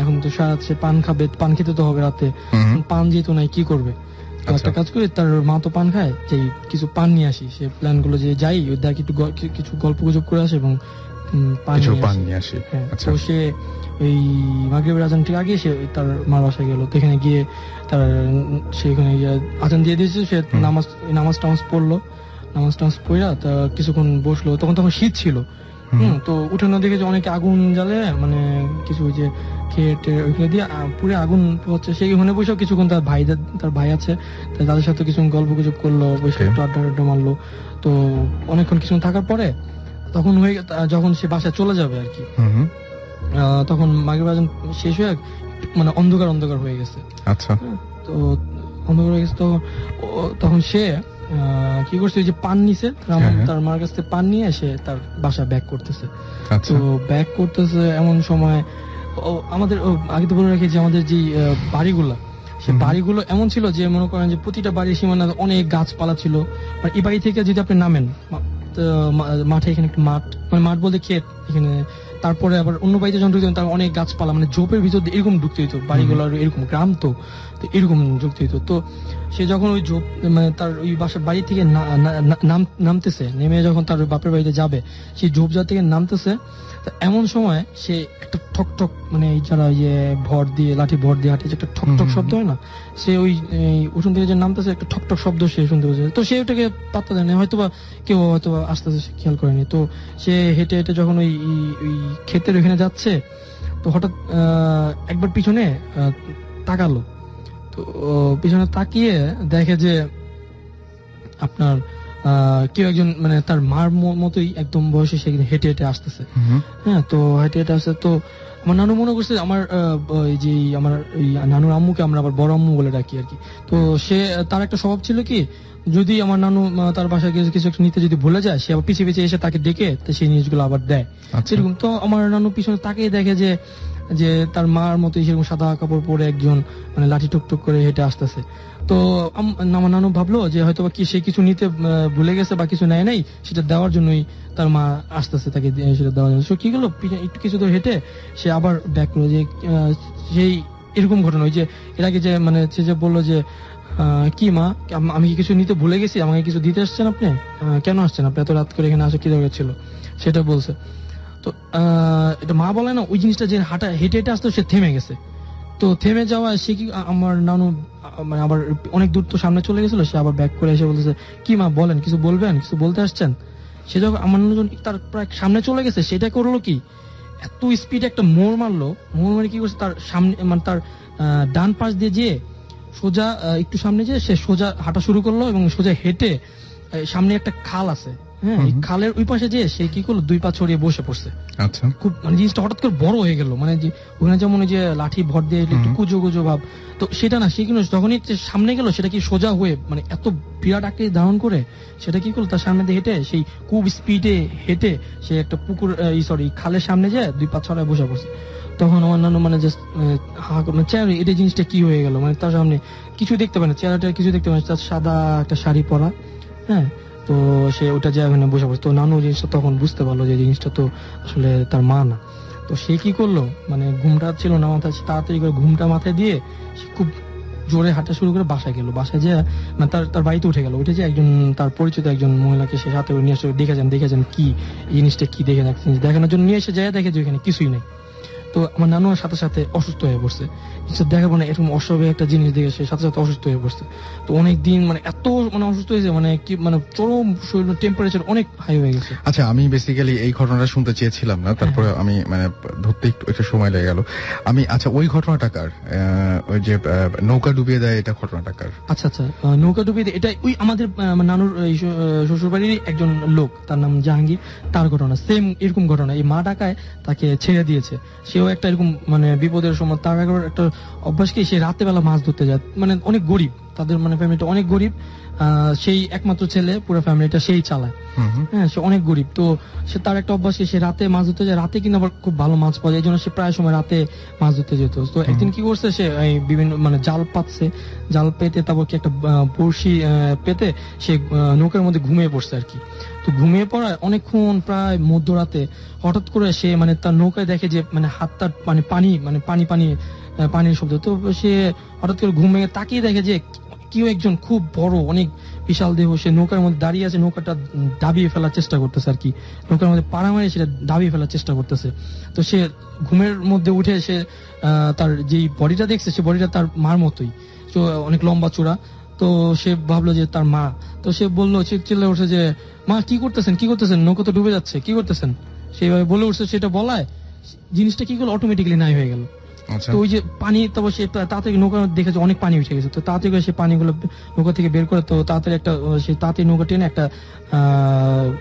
এখন তো সারা সে পান খেতে তো হবে রাতে, পান যেহেতু নাই কি করবে। একটা কাজ করে, তার মা তো পান খায়, যে কিছু পান নিয়ে আসি। সে প্ল্যান গুলো যে যাই দেখ একটু কিছু গল্প গুজব করে আসে এবং পান নিয়ে আসি। তো সে এই মাগরিবের আজান ঠিক আগে সে তার মার বাসায় গেল। তো এখানে গিয়ে সেখানে আজান দিয়ে দিয়েছে, সে নামাজ পড়লো। নামাজ পড়া তা কিছুক্ষণ বসলো, তখন শীত ছিল। তো উঠানো দেখে যে অনেকে আগুন জ্বালে, কিছু যে খেয়ে ওইখানে দিয়ে পুরো আগুন হচ্ছে। সেইখানে বসেও কিছুক্ষণ তার ভাই আছে, তাদের সাথে কিছুক্ষণ গল্প গুজব করলো, বসে একটু আড্ডা মারলো। তো অনেকক্ষণ কিছুক্ষণ থাকার পরে তখন যখন সে বাসায় চলে যাবে আর কি, তখন মাগরিব আজান শেষ হয়ে অন্ধকার হয়ে গেছে। আচ্ছা। তো অন্ধকার হয়ে গেছে, তখন সে কি করছে, যে পান নিছে, তার মার কাছ থেকে পান নিয়ে এসে তার বাসা ব্যাক করতেছে। তো ব্যাক করতেছে এমন সময়, আমাদের আগে তো বলে রাখি যে আমাদের যে বাড়িগুলা, সে বাড়িগুলো এমন ছিল যে মনে করেন যে প্রতিটা বাড়ির সীমানা অনেক গাছপালা ছিল। আর এই বাড়ি থেকে যদি আপনি নামেন মাঠে, এখানে একটা মাঠ বলতে ক্ষেত, এখানে তারপরে আবার অন্য বাড়িতে যখন ঢুকতেন তার অনেক গাছপালা, ঝোপের ভিতর এরকম ঢুকতে হইতো। বাড়িগুলো এরকম গ্রাম, তো এরকম ঢুকতে হইতো। তো সে যখন ওই ঝোপ তার ওই বাসার বাড়ি থেকে নামতেছে, নেমে যখন তার বাপের বাড়িতে যাবে, সেই ঝোপঝাড় থেকে নামতেছে, এমন সময় সে একটা ঠকঠক, যারা ভর দিয়ে লাঠি ভর দিয়ে হাঁটে, একটা ঠকঠক শব্দ হয় না, সে ওই উঠোন থেকে যে নামতেছে একটা ঠকঠক শব্দ সে শুনতে পেয়েছে। তো সে ওটাকে পাত্তা দেয় না, হয়তোবা কেউ আস্তে আস্তে খেয়াল করেনি। তো সে হেঁটে হেঁটে যখন ওই ক্ষেতের ওইখানে যাচ্ছে, তো হঠাৎ একবার পিছনে তাকালো। তো পিছনে তাকিয়ে দেখে যে আপনার কেউ একজন মানে তার মার মতোই একদম বয়সে সে হেঁটে হেঁটে আসতেছে। হ্যাঁ, তো হেঁটে হেঁটে আসছে। তো আমার নানু মনে করছে আমার এই যে আমার নানুর আম্মুকে আমরা আবার বড় আম্মু বলে ডাকি আর কি। তো সে তার একটা স্বভাব ছিল কি, যদি আমার নানু তার বাসায় কিছু একটা নিতে যদি ভুলে যায়, সে আবার পিছিয়ে পিছিয়ে এসে তাকে ডেকে সেই জিনিসগুলো আবার দেয়। সেরকম তো আমার নানু পিছনে তাকেই দেখে যে তার মার মতো সেরকম সাদা কাপড় পরে একজন মানে লাঠি টুকটুক করে হেঁটে আসতেছে। তো আমার নানু ভাবলো যে হয়তো বা সে কিছু নিতে ভুলে গেছে বা কিছু নেয় নাই, সেটা দেওয়ার জন্যই তার মা আসতেছে তাকে সেটা দেওয়ার জন্য। সো কি করলো, একটু কিছু দূর হেঁটে সে আবার ব্যাক করলো। যে সেই এরকম ঘটনা ওই যে এর আগে যে মানে সে যে বললো যে কি মা, আমি কি কিছু নিতে ভুলে গেছি, আমাকে কিছু দিতে আসছেন আপনি, কেন আসছেন আপনি এত রাত করে এখানে আসা কি দরকার ছিল, সেটা বলছে। তো এটা মা বলে না, ওই জিনিসটা যে হেঁটে হেঁটে আসতো, সে থেমে গেছে। তো থেমে যাওয়া সে কি আমার নানু মানে আবার অনেক দূর তো সামনে চলে গেছিল, সে আবার ব্যাক করে এসে বলতেছে কি মা বলেন, কিছু বলবেন, কিছু বলতে আসছেন। সে যখন আমার নানু তার প্রায় সামনে চলে গেছে, সেটা করলো কি, এত স্পিডে একটা মোড় মারলো। মোড় মারে কি করছে, তার সামনে মানে তার ডান পাশ দিয়ে যেয়ে সোজা একটু সামনে যেয়ে সে সোজা হাঁটা শুরু করলো এবং সোজা হেঁটে সামনে একটা খাল আছে, হ্যাঁ, এই খালের ওই পাশে যেয়ে সে কি করলো, দুই পা ছড়িয়ে বসে পড়ছে। আচ্ছা, খুব মানে জিনিসটা হঠাৎ করে বড় হয়ে গেল, মানে যে ওখানে যেমন যে লাঠি ভর দিয়ে একটু কুজো কুজো ভাব, তো সেটা না, সে কিন্তু যখনই সামনে গেল সেটা কি সোজা হয়ে মানে এত বিরাট আকৃতি ধারণ করে সেটা কি করলো, তার সামনে দিয়ে হেঁটে সেই খুব স্পিডে হেঁটে সে একটা পুকুর খালের সামনে যায় দুই পা ছড়ায় বসে পড়ছে। তখন আমার নানু মানে জাস্ট চেহারা, এটা জিনিসটা কি হয়ে গেল, মানে তার সামনে কিছু দেখতে পায় না, চেহারাটা কিছু দেখতে পায় না, তার সাদা একটা শাড়ি পরা, হ্যাঁ। তো সে ওটা যে ওখানে বসে পড়ছে। তো নানু জিনিসটা তখন বুঝতে পারলো যে জিনিসটা তো আসলে তার মা না। তো সে কি করলো, মানে ঘুমটা ছিল না মাথায়, তাড়াতাড়ি করে ঘুমটা মাথায় দিয়ে সে খুব জোরে হাঁটা শুরু করে বাসায় গেল। বাসায় যে মানে তার বাড়িতে উঠে গেল, উঠে যে একজন তার পরিচিত একজন মহিলাকে সে সাথে নিয়ে এসে দেখে যান কি জিনিসটা কি দেখে যাচ্ছে, দেখানোর জন্য নিয়ে এসে যায়, দেখে যে ওখানে কিছুই নেই। তো আমার নানুর সাথে সাথে অসুস্থ হয়ে পড়ছে। দেখাবো না এরকম অস্বাভাবিক একটা জিনিস দেখে সে সাথে সাথে অসুস্থ হয়ে পড়ছে। তো অনেক দিন মানে এত মানে অসুস্থ হয়েছে, মানে কি মানে চরম শরীর টেম্পারেচার অনেক হাই হয়ে গেছে। আচ্ছা, আমি বেসিক্যালি এই ঘটনাটা শুনতে চেয়েছিলাম না, তারপরে আমি মানে ধরতে একটু সময় লেগে গেল। আমি আচ্ছা, ওই ঘটনাটাকার ওই যে নৌকা ডুবিয়ে দেয়, এটা ঘটনাটাকার? আচ্ছা আচ্ছা, নৌকা ডুবিয়ে দেয় এটা ওই আমাদের নানুর শ্বশুর বাড়ির একজন লোক, তার নাম জাহাঙ্গীর, তার ঘটনা সেম এরকম ঘটনা। এই মা ডাকায় তাকে ছেড়ে দিয়েছে, সেও একটা এরকম মানে বিপদের সময় তার একটা অভ্যাস কি, সে রাতে বেলা মাছ ধরতে যায়। মানে অনেক গরিব, তাদের মানে ফ্যামিলিটা অনেক গরিব, সেই একমাত্র ছেলে, পুরো ফ্যামিলিটা সেই চালায়, হ্যাঁ, সে অনেক গরিব। তো সে তার একটা অভ্যাস কি, সে রাতে মাছ ধরতে যায়, রাতে কিন্তু আবার খুব ভালো মাছ পাওয়া যায়, এই জন্য সে প্রায় সময় রাতে মাছ ধরতে যেত। তো একদিন কি করছে, সে বিভিন্ন মানে জাল পাতছে, জাল পেতে তারপর কি একটা বড়শি পেতে সে নৌকার মধ্যে ঘুমিয়ে পড়ছে আর কি। তো ঘুমিয়ে পড়ায় অনেকক্ষণ প্রায় মধ্যরাতে হঠাৎ করে সে মানে তার নৌকায় দেখে যে মানে হাতটা মানে পানির শব্দ। তো সে হঠাৎ করে ঘুম ভেঙে তাকিয়ে দেখে যে কেউ একজন খুব বড় অনেক বিশাল দেহ সে নৌকার মধ্যে দাঁড়িয়ে আছে, নৌকাটা দাবিয়ে ফেলার চেষ্টা করতেছে আর কি, নৌকার মধ্যে পাড়া মারে সেটা দাবিয়ে ফেলার চেষ্টা করতেছে। তো সে ঘুমের মধ্যে উঠে সে তার যেই বডিটা দেখছে, সে বডিটা তার মার মতোই, তো অনেক লম্বা চূড়া। তো সে ভাবলো যে তার মা। তো সে বললো, চিল্লে উঠছে যে মা কি করতেছেন, নৌকা তো ডুবে যাচ্ছে, কি করতেছেন, সেইভাবে বলে উঠছে। সেটা বলায় জিনিসটা কি করলো, অটোমেটিক্যালি নাই হয়ে গেল। তো ওই যে পানি, তারপর সে তাড়াতাড়ি নৌকা দেখেছে অনেক পানি উঠে গেছে, তো তাড়াতাড়ি করে সে পানিগুলো নৌকা থেকে বের করে, তো তাড়াতাড়ি সে তাড়াতাড়ি নৌকা টেনে একটা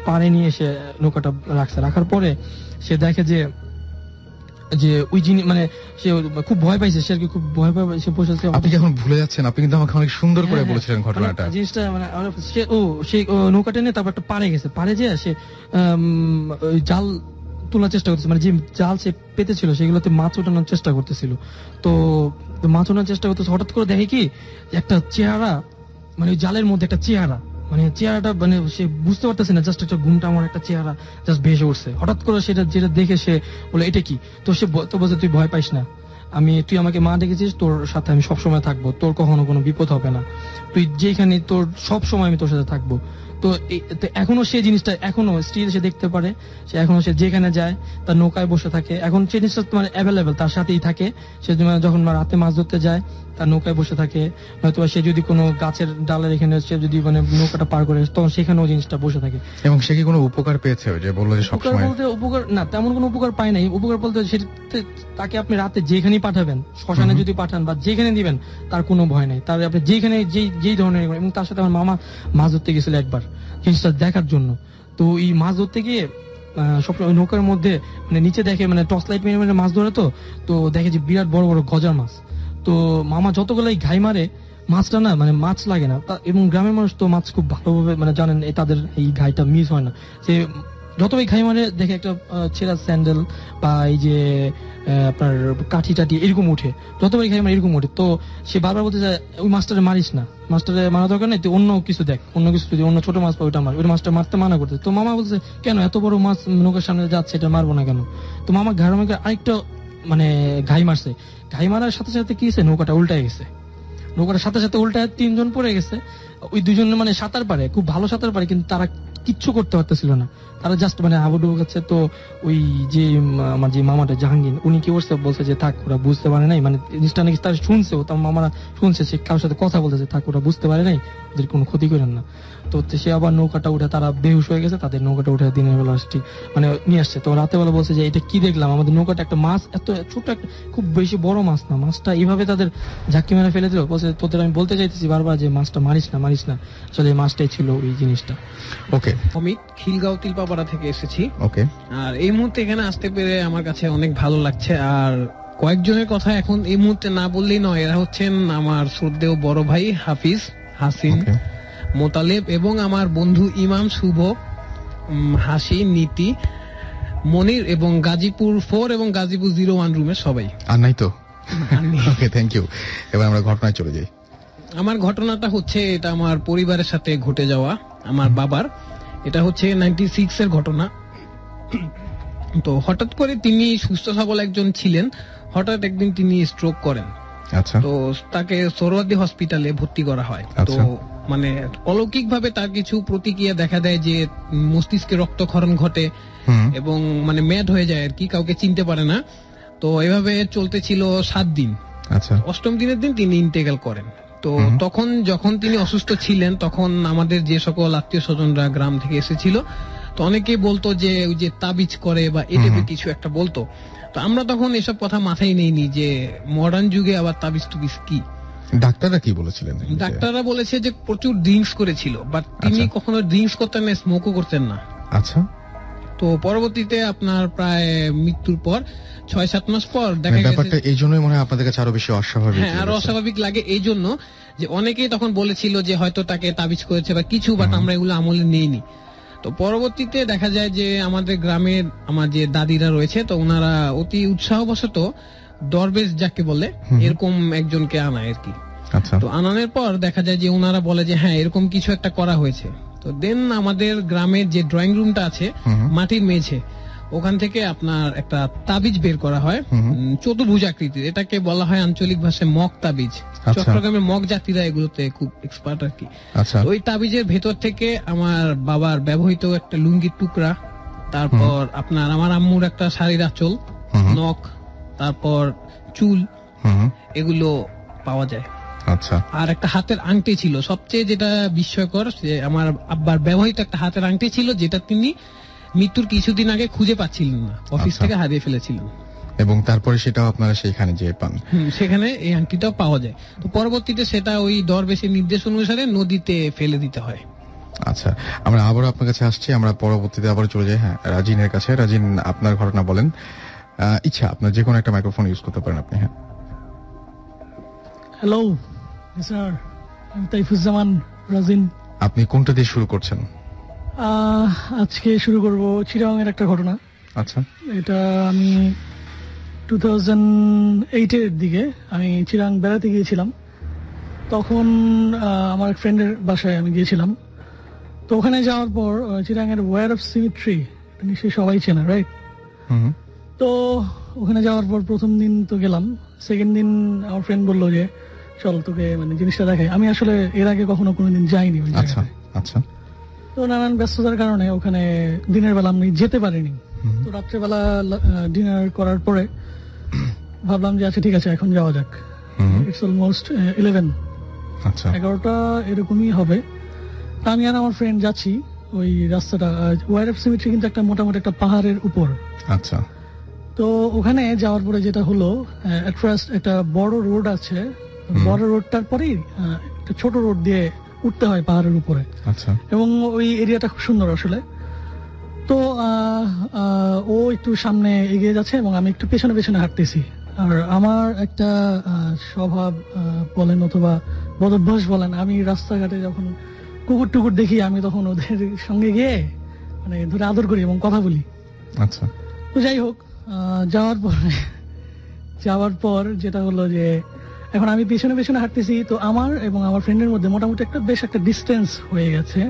পাড়ে নিয়ে এসে নৌকাটা রাখার পরে সে দেখে যে ওই জিনিস মানে সে খুব ভয় পাইছে, সে আর কি খুব ভয় পায়, সে বসেছে। আপনি যখন ভুলে যাচ্ছেন, আপনি কিন্তু আমাকে অনেক সুন্দর করে বলেছিলেন ঘটনাটা, জিনিসটা মানে সে নৌকা টেনে তারপর একটা পাড়ে গেছে, পাড়ে যে সে জাল তোলার চেষ্টা করতেছে, মানে যে জাল সে পেতেছিল সেগুলোতে মাছ ওঠানোর চেষ্টা করতেছিল। তো মাছ ওঠানোর চেষ্টা করতেছে, হঠাৎ করে দেখে কি একটা চেহারা, মানে ওই জালের মধ্যে একটা চেহারা, মানে চেহারাটা মানে সে বুঝতে পারতেছে না, জাস্ট একটা ঘুমটা আমার একটা চেহারা জাস্ট ভেসে উঠছে। হঠাৎ করে যেটা দেখে সে বলে এটা কি। তো সে তো বলছে তুই ভয় পাইস না, তুই আমাকে মা ডেকেছিস, তোর সাথে আমি সবসময় থাকবো, তোর কখনো কোনো বিপদ হবে না, তুই যেখানে তোর সব সময় আমি তোর সাথে থাকবো। তো তো এখনো সেই জিনিসটা এখনো স্টিল সে দেখতে পারে, সে এখনো সে যেখানে যায় তার নৌকায় বসে থাকে, এখন সেই জিনিসটা তোমার অ্যাভেলেবেল তার সাথেই থাকে। সে যখন রাতে মাছ ধরতে যায় তার নৌকায় বসে থাকে, হয়তো সে যদি কোনো গাছের ডালের এখানে সে যদি মানে নৌকাটা পার করে তখন সেখানেও জিনিসটা বসে থাকে। এবং সে কি কোনো উপকার পেয়েছে, যে বললো যে সবসময়? উপকার না, তেমন কোনো উপকার পায় নাই। উপকার বলতে তাকে আপনি রাতে যেখানেই পাঠাবেন, শ্মশানে যদি পাঠান বা যেখানে দিবেন, তার কোনো ভয় নাই। তার আপনি যেখানে যেই ধরনের, এবং তার সাথে আমার মামা মাছ ধরতে গেছিল একবার জিনিসটা দেখার জন্য। তো এই মাছ ধরতে গিয়ে সবসময় নৌকার মধ্যে মানে নিচে দেখে মানে টর্চ লাইট মেরে মাছ ধরে, তো দেখে যে বিরাট বড় বড় গজার মাছ। তো মামা যতগুলাই ঘাই মারে মাছটা না মানে মাছ লাগে না, এবং গ্রামের মানুষ তো মাছ খুব ভালোভাবে মানে জানেন, তাদের এই ঘাইটা মিস হয় না। সে যতই ঘাই মারে দেখে একটা ছেঁড়া স্যান্ডেল বা এই যে আপনার কাঠি টাঠি এরকম উঠে, যতবারই ঘাই মারে এরকম উঠে। তো সে বারবার বলতে যায় ওই মাছটারে মারিস না, মাছটারে মারা দরকার নেই, তুই অন্য কিছু দেখ, অন্য কিছু যদি অন্য ছোট মাছ পাই ওইটা মার, ওই মাছটা মারতে মানা করতে। তো মামা বলছে কেন এত বড় মাছ নৌকার সামনে যাচ্ছে, এটা মারবো না কেন? তো মামা ঘাড় আমাকে আরেকটা মানে ঘাই মারছে, ঘাই মারার সাথে সাথে কি হয়েছে, নৌকাটা উল্টায় গেছে। নৌকাটার সাথে সাথে উল্টায় 3 জন পড়ে গেছে। ওই 2 জন মানে সাঁতার পারে, খুব ভালো সাঁতার পারে, কিন্তু তারা কিচ্ছু করতে পারতেছিল না, তারা জাস্ট মানে হাবুডুবু করছে। তো ওই যে আমার যে মামাটা জাহাঙ্গীর, উনি কি করছে বলছে যে থাক ওরা বুঝতে পারে নাই, মানে জিনিসটা নাকি তারা শুনছে, তার মামারা শুনছে, সে কারোর সাথে কথা বলতেছে, থাক ওরা বুঝতে পারে নাই, ওদের কোনো ক্ষতি করেন না। তো সে আবার নৌকাটা উঠে, তারা বেহুশ হয়ে গেছে, তাদের নৌকাটা উঠে দিনের বেলা ঠিক মানে নিয়ে আসছে। তো রাতে বেলা বলছে যে এটা কি দেখলাম, আমাদের নৌকাটা একটা মাছ, এত ছোট একটা খুব বেশি বড় মাছ না, মাছটা এইভাবে তাদের ঝাঁকি মেরে ফেলে দিল। বলছে তোদের আমি বলতে চাইতেছি বারবার যে মাছটা মারিস না, আসলে এই মাছটাই ছিল ওই জিনিসটা। ওকে, অমিত, খিলগাঁও তিলপাপাড়া থেকে এসেছি। ওকে। আর এই মুহূর্তে এখানে আসতে পেরে আমার কাছে অনেক ভালো লাগছে। আর কয়েকজনের কথা এখন এই মুহূর্তে না বললেই নয়, এরা হচ্ছেন আমার শ্রদ্ধেয় বড় ভাই হাফিজ, হাসিন, মোতালেব এবং আমার বন্ধু ইমাম, শুভ, হাসি, নীতি, মনির এবং গাজীপুর 4 এবং গাজীপুর 01 রুমের সবাই। আর নাই তো? ওকে, থ্যাংক ইউ। এবার আমরা ঘটনায় চলে যাই। আমার ঘটনাটা হচ্ছে, এটা আমার পরিবারের সাথে ঘটে যাওয়া, আমার বাবার। এটা হচ্ছে 96 এর ঘটনা। তো হঠাৎ করে তিনি সুস্থ সবল একজন ছিলেন, হঠাৎ একদিন তিনি স্ট্রোক করেন। আচ্ছা। তো তাকে সোহরাওয়ার্দী হসপিটালে ভর্তি করা হয়। তো মানে অলৌকিক ভাবে তার কিছু প্রতিক্রিয়া দেখা দেয়, যে মস্তিষ্কে রক্তক্ষরণ ঘটে এবং মানে ম্যাড হয়ে যায় আর কি, কাউকে চিনতে পারে না। তো এভাবে চলতে ছিল 7 দিন। আচ্ছা। 8ম দিনের দিন তিনি ইন্টেগ্রাল করেন। তো তখন যখন তিনি অসুস্থ ছিলেন, তখন আমাদের যে সকল আত্মীয় স্বজনরা গ্রাম থেকে এসেছিল, তো অনেকেই বলতো যে ওই যে তাবিজ করে বা এই টাইপের কিছু একটা বলতো। তো আমরা তখন এসব কথা মাথায় নেইনি যে মডার্ন যুগে আবার তাবিজ টুবিজ কি। ডাক্তাররা কি বলেছিলেন? ডাক্তাররা বলেছে যে প্রচুর ড্রিঙ্কস করেছিল, বাট তিনি কখনো ড্রিঙ্কস করতেন না, স্মোকও করতেন না। আচ্ছা। তো পরবর্তীতে আপনার প্রায় মৃত্যুর পর 6-7 মাস পর দেখা গেছে, ব্যাপারটা এই জন্যই মনে হয় আপনাদের কাছে আরো বেশি অস্বাভাবিক। হ্যাঁ, আরো অস্বাভাবিক লাগে এই জন্য যে অনেকেই তখন বলেছিল যে হয়তো তাকে তাবিজ করেছে বা কিছু, বাট আমরা এগুলো আমলে নেইনি। তো পরবর্তীতে দেখা যায় যে আমাদের গ্রামের আমার যে দাদিরা রয়েছে, তো ওনারা অতি উৎসাহবশত দরবেশ যাকে বলে এরকম একজনকে আনায় আর কি। আচ্ছা। তো আনানোর পর দেখা যায় যে ওনারা বলে যে হ্যাঁ এরকম কিছু একটা করা হয়েছে। তো দেন আমাদের গ্রামের যে ড্রয়িং রুমটা আছে, মাটির মেঝে, ওখান থেকে আপনার একটা তাবিজ বের করা হয়, চতুর্ভুজ আকৃতির। এটাকে বলা হয় আঞ্চলিক ভাষায় মগ তাবিজ। চট্টগ্রামের মগ জাতিরা এগুলোতে খুব এক্সপার্ট আর কি। ওই তাবিজের ভেতর থেকে আমার বাবার ব্যবহৃত একটা লুঙ্গির টুকরা, তারপর আপনার আমার আম্মুর একটা শাড়ির আঁচল, নখ, তারপর চুল, এগুলো পাওয়া যায়। আচ্ছা। আর একটা হাতের আংটি ছিল, সবচেয়ে যেটা বিস্ময়কর, যে আমার আব্বার ব্যবহৃত একটা হাতের আংটি ছিল, যেটা তিনি মৃত্যুর কিছুদিন আগে খুঁজে পাচ্ছিলেন না, অফিস থেকে হারিয়ে ফেলেছিলেন। এবং তারপরে সেটাও আপনারা সেইখানে যেয়ে পান? সেখানে এই আংটিটাও পাওয়া যায়। তো পরবর্তীতে সেটা ওই দরবেশের নির্দেশ অনুসারে নদীতে ফেলে দিতে হয়। আচ্ছা, আমরা আবারও আপনার কাছে আসছি, আমরা পরবর্তীতে আবার চলে যাই হ্যাঁ রাজিনের কাছে। রাজিন, আপনার ঘটনা বলেন। ইচ্ছা আপনার যে কোনো একটা মাইক্রোফোন ইউজ করতে পারেন আপনি। হ্যাঁ, হ্যালো স্যার, আমি তাইফুজ্জামান রাজিন। আপনি কোনটা দিয়ে শুরু করছেন? আজকে শুরু করব চিরাং এর একটা ঘটনা। আচ্ছা। এটা আমি 2008 এর দিকে আমি চিরাং বেড়াতে গিয়েছিলাম। তখন আমার এক ফ্রেন্ডের বাসায় আমি গিয়েছিলাম। তো ওখানে যাওয়ার পর চিরাং এর ওয়ার অফ সিমেট্রি নিশ্চয়ই সবাই চেনা, রাইট? তো ওখানে যাওয়ার পর প্রথম দিন তো গেলাম, সেকেন্ড দিন আমার ফ্রেন্ড বললো যে চল তোকে মানে জিনিসটা দেখাই। আমি আসলে এর আগে কখনো কোনোদিন যাইনি ওই জায়গায়। আচ্ছা। তো নানান ব্যস্ততার কারণে ওখানে দিনের বেলা আমি যেতে পারিনি। তো রাত্রেবেলা ডিনার করার পরে ভাবলাম যে আচ্ছা ঠিক আছে এখন যাওয়া যাক। ইটস অলমোস্ট 11, আচ্ছা 11টা এরকমই হবে। তা আমি আর আমার ফ্রেন্ড যাচ্ছি ওই রাস্তাটা, ওয়াইরফ সিমেট্রি কিন্তু একটা মোটামুটি একটা পাহাড়ের উপর। আচ্ছা তো ওখানে যাওয়ার পরে যেটা হলো, এট ফার্স্ট একটা বড় রোড আছে, বড় রোডটার পরেই একটা ছোট রোড দিয়ে উঠতে হয় পাহাড়ের উপরে। আচ্ছা এবং ওই এরিয়াটা খুব সুন্দর আসলে। তো ও একটু সামনে এগিয়ে যাচ্ছে এবং আমি একটু পেছনে পেছনে হাঁটতেছি। আর আমার একটা স্বভাব বলেন অথবা বদভ্যাস বলেন, আমি রাস্তাঘাটে যখন কুকুর টুকুর দেখি আমি তখন ওদের সঙ্গে গিয়ে মানে ধরে আদর করি এবং কথা বলি। আচ্ছা তো যাই হোক, যাওয়ার পর যেটা হলো যে এখন আমি পেছনে পেছনে হাঁটতেছি, তো আমার এবং আমার ফ্রেন্ডের মধ্যে মোটামুটি একটা বেশ একটা ডিস্টেন্স হয়ে গেছে।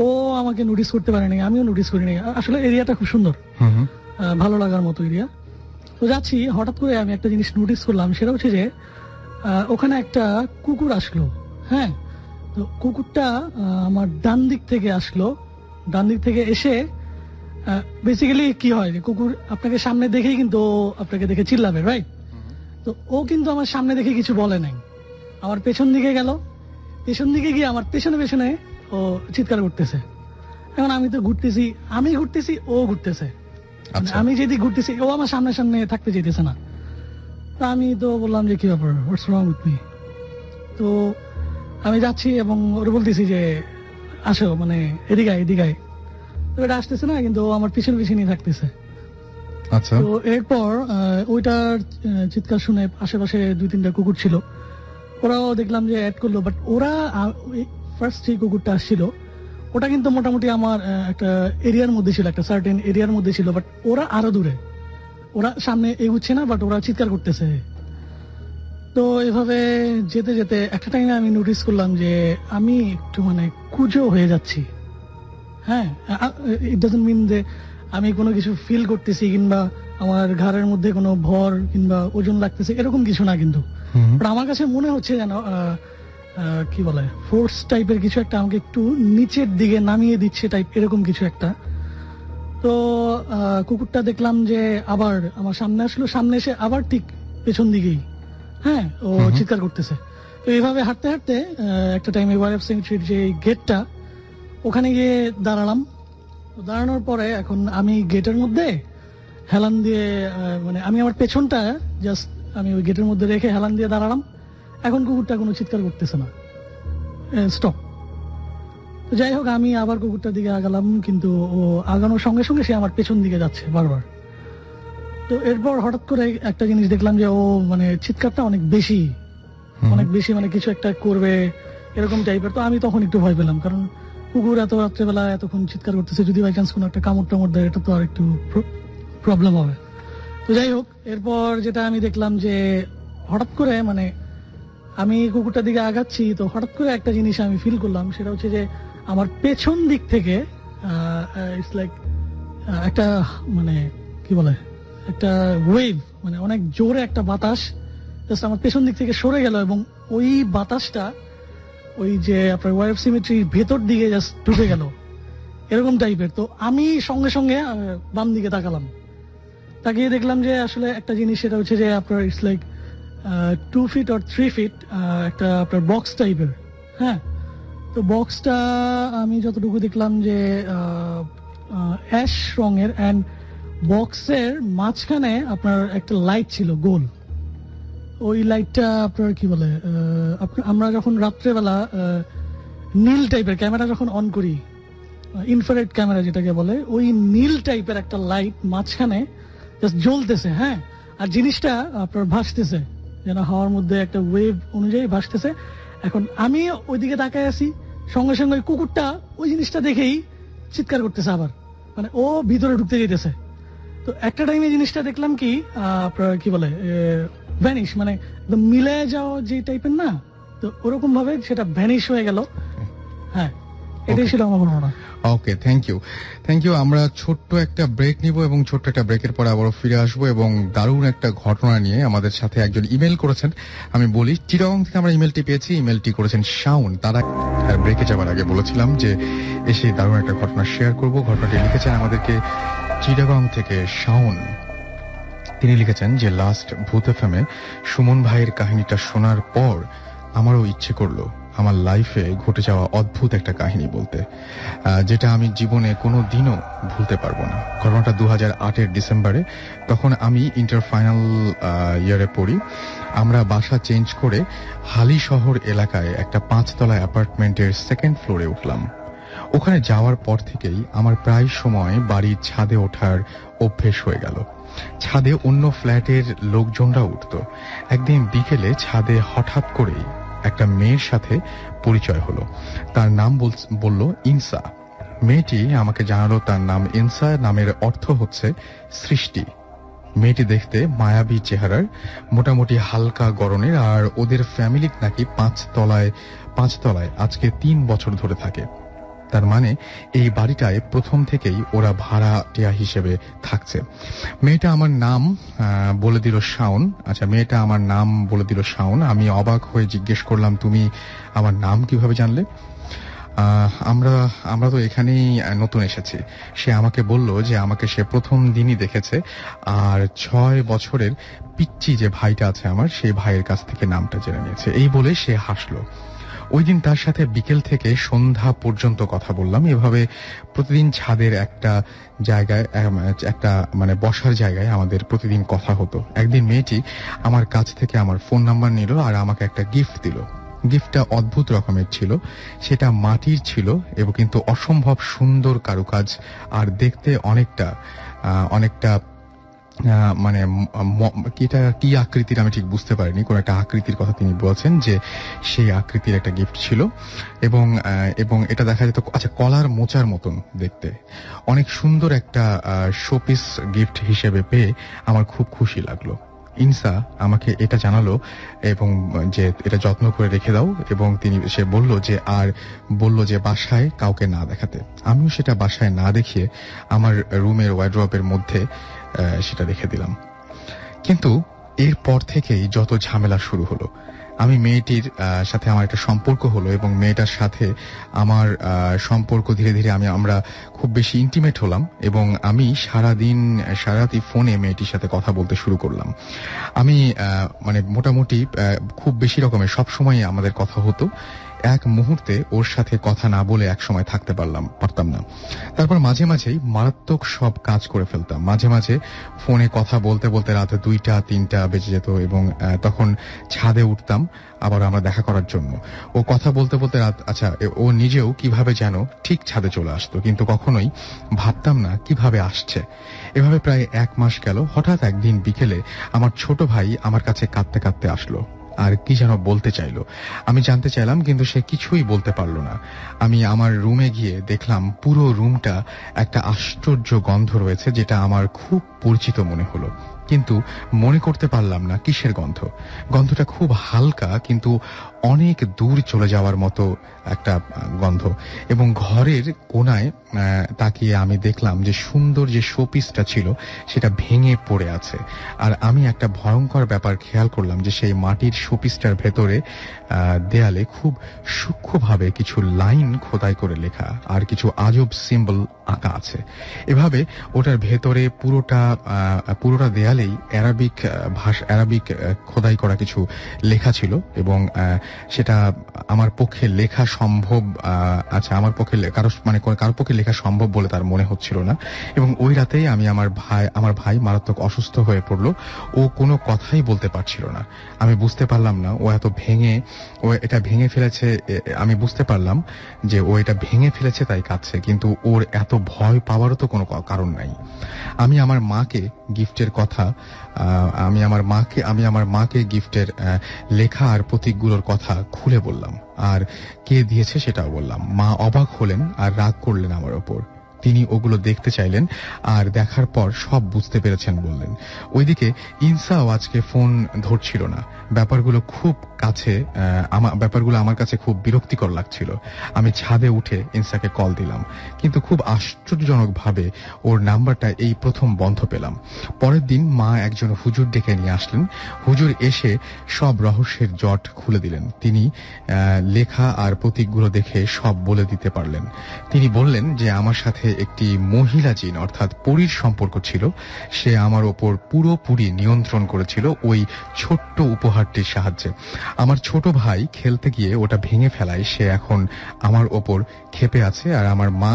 ও আমাকে নোটিস করতে পারেনি, আমিও নোটিস করিনি। আসলে এরিয়াটা খুব সুন্দর, ভালো লাগার মতো এরিয়া। তো যাচ্ছি, হঠাৎ করে আমি একটা জিনিস নোটিস করলাম, সেটা হচ্ছে যে ওখানে একটা কুকুর আসলো। হ্যাঁ, তো কুকুরটা আমার ডান দিক থেকে আসলো। ডান দিক থেকে এসে বেসিক্যালি কি হয় যে কুকুর আপনাকে সামনে দেখেই কিন্তু আপনাকে দেখে চিল্লাবে, রাইট? তো ও কিন্তু আমার সামনে দেখে কিছু বলে নাই, আমার পেছন দিকে গেল, পেছন দিকে গিয়ে আমার পেছনে পেছনে ও চিৎকার করতেছে। এখন আমি তো ঘুরতেছি, আমি ঘুরতেছি, ও ঘুরতেছে। আমি যেদিকে ঘুরতেছি ও আমার সামনে সামনে থাকতে চাইতেছে না। তা আমি তো বললাম যে কি ব্যাপার, হোয়াটস রং উইথ মি? তো আমি যাচ্ছি এবং ওরা বলতেছি যে আসো, মানে এদিকে এদিকে। তো এটা আসতেছে না, কিন্তু ও আমার পিছনে পিছনেই থাকতেছে। আচ্ছা তো এরপর ওইটার চিৎকার শুনে আশেপাশে 2-3টা কুকুর ছিল, ওরাও দেখলাম যে অ্যাড করলো। বাট ওরা ফার্স্ট যে কুকুরটা আসছিল ওটা কিন্তু মোটামুটি আমার একটা এরিয়ার মধ্যে ছিল, একটা সার্টেন এরিয়ার মধ্যে ছিল। বাট ওরা আরো দূরে, ওরা সামনে এগুচ্ছে না, বাট ওরা চিৎকার করতেছে। তো এভাবে যেতে যেতে একটা টাইমে আমি নোটিস করলাম যে আমি একটু মানে কুজো হয়ে যাচ্ছি। হ্যাঁ, ইট ডাজন্ট মিন যে আমি কোনো কিছু ফিল করতেছি কিংবা আমার ঘাড়ের মধ্যে কোনো ভর কিংবা ওজন লাগতেছে, এরকম কিছু না। কিন্তু আমার কাছে মনে হচ্ছে যেন কি বলে ফোর্স টাইপের কিছু একটা আমাকে একটু নিচের দিকে নামিয়ে দিচ্ছে টাইপ, এরকম কিছু একটা। তো কুকুরটা দেখলাম যে আবার আমার সামনে আসলো, সামনে এসে আবার ঠিক পেছন দিকেই হ্যাঁ ও চিৎকার করতেছে। তো এইভাবে হাঁটতে হাঁটতে একটা টাইমে ওয়াইরফ সিমেট্রির যে গেটটা, ওখানে গিয়ে দাঁড়ালাম। দাঁড়ানোর পরে এখন আমি গেটের মধ্যে হেলান দিয়ে মানে আমি আমার পেছনটা জাস্ট আমি ওই গেটের মধ্যে রেখে হেলান দিয়ে দাঁড়ালাম। এখন কুকুরটা কোনো চিৎকার করতেছে না, স্টপ। তো যাই হোক, আমি আবার কুকুরটার দিকে আগালাম, কিন্তু ও আগানোর সঙ্গে সঙ্গে সে আমার পেছন দিকে যাচ্ছে বারবার। তো এরপর হঠাৎ করে একটা জিনিস দেখলাম যে ও মানে চিৎকারটা অনেক বেশি মানে কিছু একটা করবে এরকম টাইপের। তো আমি তখন একটু ভয় পেলাম, কারণ কুকুর এত রাত্রেবেলা এতক্ষণ চিৎকার করতেছে, যদি বাই চান্স কোনো একটা কামড় টামড় দেয় এটা তো আর একটু প্রবলেম হবে। তো যাই হোক, এরপর যেটা আমি দেখলাম যে হঠাৎ করে মানে আমি কুকুরটার দিকে আগাচ্ছি, তো হঠাৎ করে একটা জিনিস আমি ফিল করলাম, সেটা হচ্ছে যে আমার পেছন দিক থেকে ইটস লাইক একটা মানে কি বলে একটা ওয়েভ, মানে অনেক জোরে একটা বাতাস জাস্ট আমার পেছন দিক থেকে সরে গেল এবং ওই বাতাসটা ওই যে আপনার ওয়াইরফ সিমেট্রির ভেতর দিকে জাস্ট ঢুকে গেল, এরকম টাইপের। তো আমি সঙ্গে সঙ্গে বাম দিকে তাকালাম, তাকিয়ে দেখলাম যে আসলে একটা জিনিস, সেটা হচ্ছে যে আপনার it's like 2 feet or 3 feet একটা আপনার বক্স টাইপের। হ্যাঁ, তো বক্সটা আমি যতটুকু দেখলাম যে অ্যাশ রঙের, অ্যান্ড বক্সের মাঝখানে আপনার একটা লাইট ছিল গোল। ওই লাইটটা আপনার কি বলে আমরা যখন রাত্রেবেলা নীল টাইপের ক্যামেরা যখন অন করি, ইনফ্রারেড ক্যামেরা যেটাকে বলে, ওই নীল টাইপের একটা লাইট মাঝখানে জাস্ট জ্বলতেছে। হ্যাঁ, আর জিনিসটা আপনার ভাসতেছে, যেন হাওয়ার মধ্যে একটা ওয়েভ অনুযায়ী ভাসতেছে। এখন আমি ওইদিকে তাকায় আছি, সঙ্গে সঙ্গে ওই কুকুরটা ওই জিনিসটা দেখেই চিৎকার করতেছে আবার, মানে ও ভিতরে ঢুকতে যেতেছে। তো একটা টাইমে জিনিসটা দেখলাম কি আপনার কি বলে ভ্যানিশ, মানে মিলে যাওয়া যে টাইপের না, তো ওরকম ভাবে সেটা ভ্যানিশ হয়ে গেল। হ্যাঁ, এটাই ছিল আমার ঘটনা। ওকে, থ্যাংক ইউ। আমরা ছোট্ট একটা ব্রেক নিব এবং ছোট্ট একটা ব্রেকের পরে আবারও ফিরে আসবো এবং দারুণ একটা ঘটনা নিয়ে আমাদের সাথে একজন ইমেল করেছেন। আমি বলি, চিটাগং থেকে আমরা ইমেলটি পেয়েছি। ইমেলটি করেছেন শাওন। তারা ব্রেকে যাওয়ার আগে বলেছিলাম যে এসে দারুণ একটা ঘটনা শেয়ার করব। ঘটনাটি লিখেছেন আমাদেরকে চিটাগং থেকে শাওন। তিনি লিখেছেন যে লাস্ট ভূত এফএমে সুমন ভাইয়ের কাহিনীটা শোনার পর আমারও ইচ্ছে করলো আমার লাইফে ঘটে যাওয়া অদ্ভুত একটা কাহিনী বলতে, যেটা আমি জীবনে কোনো দিনও ভুলতে পারবো না। ঘটনাটা 2008-এর ডিসেম্বরে। তখন আমি ইন্টার ফাইনাল ইয়ারে পড়ি। আমরা বাসা চেঞ্জ করে হালি শহর এলাকায় একটা 5তলা অ্যাপার্টমেন্টের সেকেন্ড ফ্লোরে উঠলাম। ওখানে যাওয়ার পর থেকেই আমার প্রায় সময় বাড়ির ছাদে ওঠার অভ্যেস হয়ে গেল। ছাদে অন্য ফ্ল্যাটের লোকজনরা উঠত। একদিন বিকেলে ছাদে হঠাৎ করেই একটা মেয়ের সাথে পরিচয় হলো। তার নাম বলল ইনসা। মেয়েটি আমাকে জানালো তার নাম ইনসা, নামের অর্থ হচ্ছে সৃষ্টি। মেয়েটি দেখতে মায়াবী চেহারার, মোটামুটি হালকা গড়নের, আর ওদের ফ্যামিলি নাকি 5তলায় আজকে 3 বছর ধরে থাকে। তার মানে এই বাড়িটায় প্রথম থেকেই ওরা ভাড়াটিয়া হিসেবে থাকছে। মেয়েটা আমার নাম বলে দিল শাওন। আচ্ছা, মেয়েটা আমার নাম বলে দিল শাওন। আমি অবাক হয়ে জিজ্ঞেস করলাম, তুমি আমার নাম কিভাবে জানলে? আমরা তো এখানেই নতুন এসেছি। সে আমাকে বলল যে আমাকে সে প্রথম দিনই দেখেছে, আর 6 বছরের পিচ্চি যে ভাইটা আছে আমার, সেই ভাইয়ের কাছ থেকে নামটা জেনে নিয়েছে। এই বলে সে হাসলো। ওই দিন তার সাথে বিকেল থেকে সন্ধ্যা পর্যন্ত কথা বললাম। এভাবে প্রতিদিন ছাদের একটা জায়গায়, একটা মানে বসার জায়গায় আমাদের প্রতিদিন কথা হতো। একদিন মেয়েটি আমার কাছ থেকে আমার ফোন নাম্বার নিল আর আমাকে একটা গিফট দিল। গিফটটা অদ্ভুত রকমের ছিল। সেটা মাটির ছিল এবং কিন্তু অসম্ভব সুন্দর কারুকাজ, আর দেখতে অনেকটা মানে এটা কি আকৃতির আমি ঠিক বুঝতে পারিনি। কোন একটা আকৃতির কথা তিনি বলছেন যে সেই আকৃতির একটা গিফট ছিল এবং এটা দেখা যেত আচ্ছা কলার মোচার মতন দেখতে। অনেক সুন্দর একটা শোপিস গিফট হিসেবে পেয়ে আমার খুব খুশি লাগলো। ইনসা আমাকে এটা জানালো এবং যে এটা যত্ন করে রেখে দাও, এবং সে বলল যে বাসায় কাউকে না দেখাতে। আমিও সেটা বাসায় না দেখিয়ে আমার রুমের ওয়ার্ড্রপের মধ্যে সেটা রেখে দিলাম। কিন্তু এরপর থেকেই যত ঝামেলা শুরু হলো। আমি মেয়েটির সাথে আমার একটা সম্পর্ক হলো এবং মেয়েটার সাথে আমার সম্পর্ক ধীরে ধীরে আমরা খুব বেশি ইন্টিমেট হলাম এবং আমি সারারাতি ফোনে মেয়েটির সাথে কথা বলতে শুরু করলাম। আমি মানে মোটামুটি খুব বেশি রকমের সবসময় আমাদের কথা হতো। এক মুহূর্তে ওর সাথে কথা না বলে এক সময় থাকতে পারতাম না। তারপর মাঝে মাঝেই মারাত্মক সব কাজ করে ফেলতাম। মাঝে মাঝে ফোনে কথা বলতে বলতে রাতে 2টা-3টা বেজে যেত এবং তখন ছাদে উঠতাম আবার আমরা দেখা করার জন্য। ও কথা বলতে বলতে আচ্ছা ও নিজেও কিভাবে যেন ঠিক ছাদে চলে আসতো, কিন্তু কখনোই ভাবতাম না কিভাবে আসছে। এভাবে প্রায় 1 মাস গেল। হঠাৎ একদিন বিকেলে আমার ছোট ভাই আমার কাছে কাঁদতে কাঁদতে আসলো আর কি যেন বলতে চাইলো। আমি জানতে চাইলাম কিন্তু সে কিছুই বলতে পারলো না। আমি আমার রুমে গিয়ে দেখলাম পুরো রুমটা একটা আশ্চর্য গন্ধ রয়েছে, যেটা আমার খুব পরিচিত মনে হলো, কিন্তু মনে করতে পারলাম না কিসের গন্ধ। গন্ধটা খুব হালকা কিন্তু অনেক দূর চলে যাওয়ার মতো একটা গন্ধ। এবং ঘরের কোনায় তাকিয়ে আমি দেখলাম যে সুন্দর যে শোপিসটা ছিল সেটা ভেঙে পড়ে আছে। আর আমি একটা ভয়ঙ্কর ব্যাপার খেয়াল করলাম যে সেই মাটির শোপিসটার ভেতরে দেয়ালে খুব সূক্ষ্মভাবে কিছু লাইন খোদাই করে লেখা আর কিছু আজব সিম্বল আঁকা আছে। এভাবে ওটার ভেতরে পুরোটা দেয়ালেই অ্যারাবিক খোদাই করা কিছু লেখা ছিল এবং সেটা আমার পক্ষে লেখা সম্ভব আমার পক্ষে কারোর পক্ষে লেখা সম্ভব বলে তার মনে হচ্ছিল না। এবং ওই রাতেই আমার ভাই মারাত্মক অসুস্থ হয়ে পড়লো। ও কোনো কথাই বলতে পারছিল না। আমি বুঝতে পারলাম না ও এটা ভেঙে ফেলেছে। আমি বুঝতে পারলাম যে ও এটা ভেঙে ফেলেছে তাই কাঁদছে, কিন্তু ওর এত ভয় পাওয়ারও তো কোনো কারণ নাই। আমি আমার মাকে গিফটের লেখা আর প্রতীকগুলোর কথা খুলে বললাম আর কে দিয়েছে সেটাও বললাম। মা অবাক হলেন আর রাগ করলেন আমার ওপর। তিনি ওগুলো দেখতে চাইলেন আর দেখার পর সব বুঝতে পেরেছেন বললেন। ওইদিকে ইনসাও আজকে ফোন ধরছিল না। ব্যাপারগুলো আমার কাছে খুব বিরক্তিকর লাগছিল। আমি ছাদে উঠে ইনসাকে কল দিলাম, কিন্তু খুব আশ্চর্যজনকভাবে ওর নাম্বারটা এই প্রথম বন্ধ পেলাম। পরের দিন মা একজন হুজুর ডেকে নিয়ে আসলেন। হুজুর এসে সব রহস্যের জট খুলে দিলেন। তিনি লেখা আর প্রতীকগুলো দেখে সব বলে দিতে পারলেন। তিনি বললেন যে আমার সাথে একটি মহিলা জিন অর্থাৎ পরীর সম্পর্ক ছিল। সে আমার ওপর পুরোপুরি নিয়ন্ত্রণ করেছিল ওই ছোট্ট উপহারটির সাহায্যে। আমার ছোট ভাই খেলতে গিয়ে ওটা ভেঙে ফেলায় সে এখন আমার ওপর ক্ষেপে আছে। আর আমার মা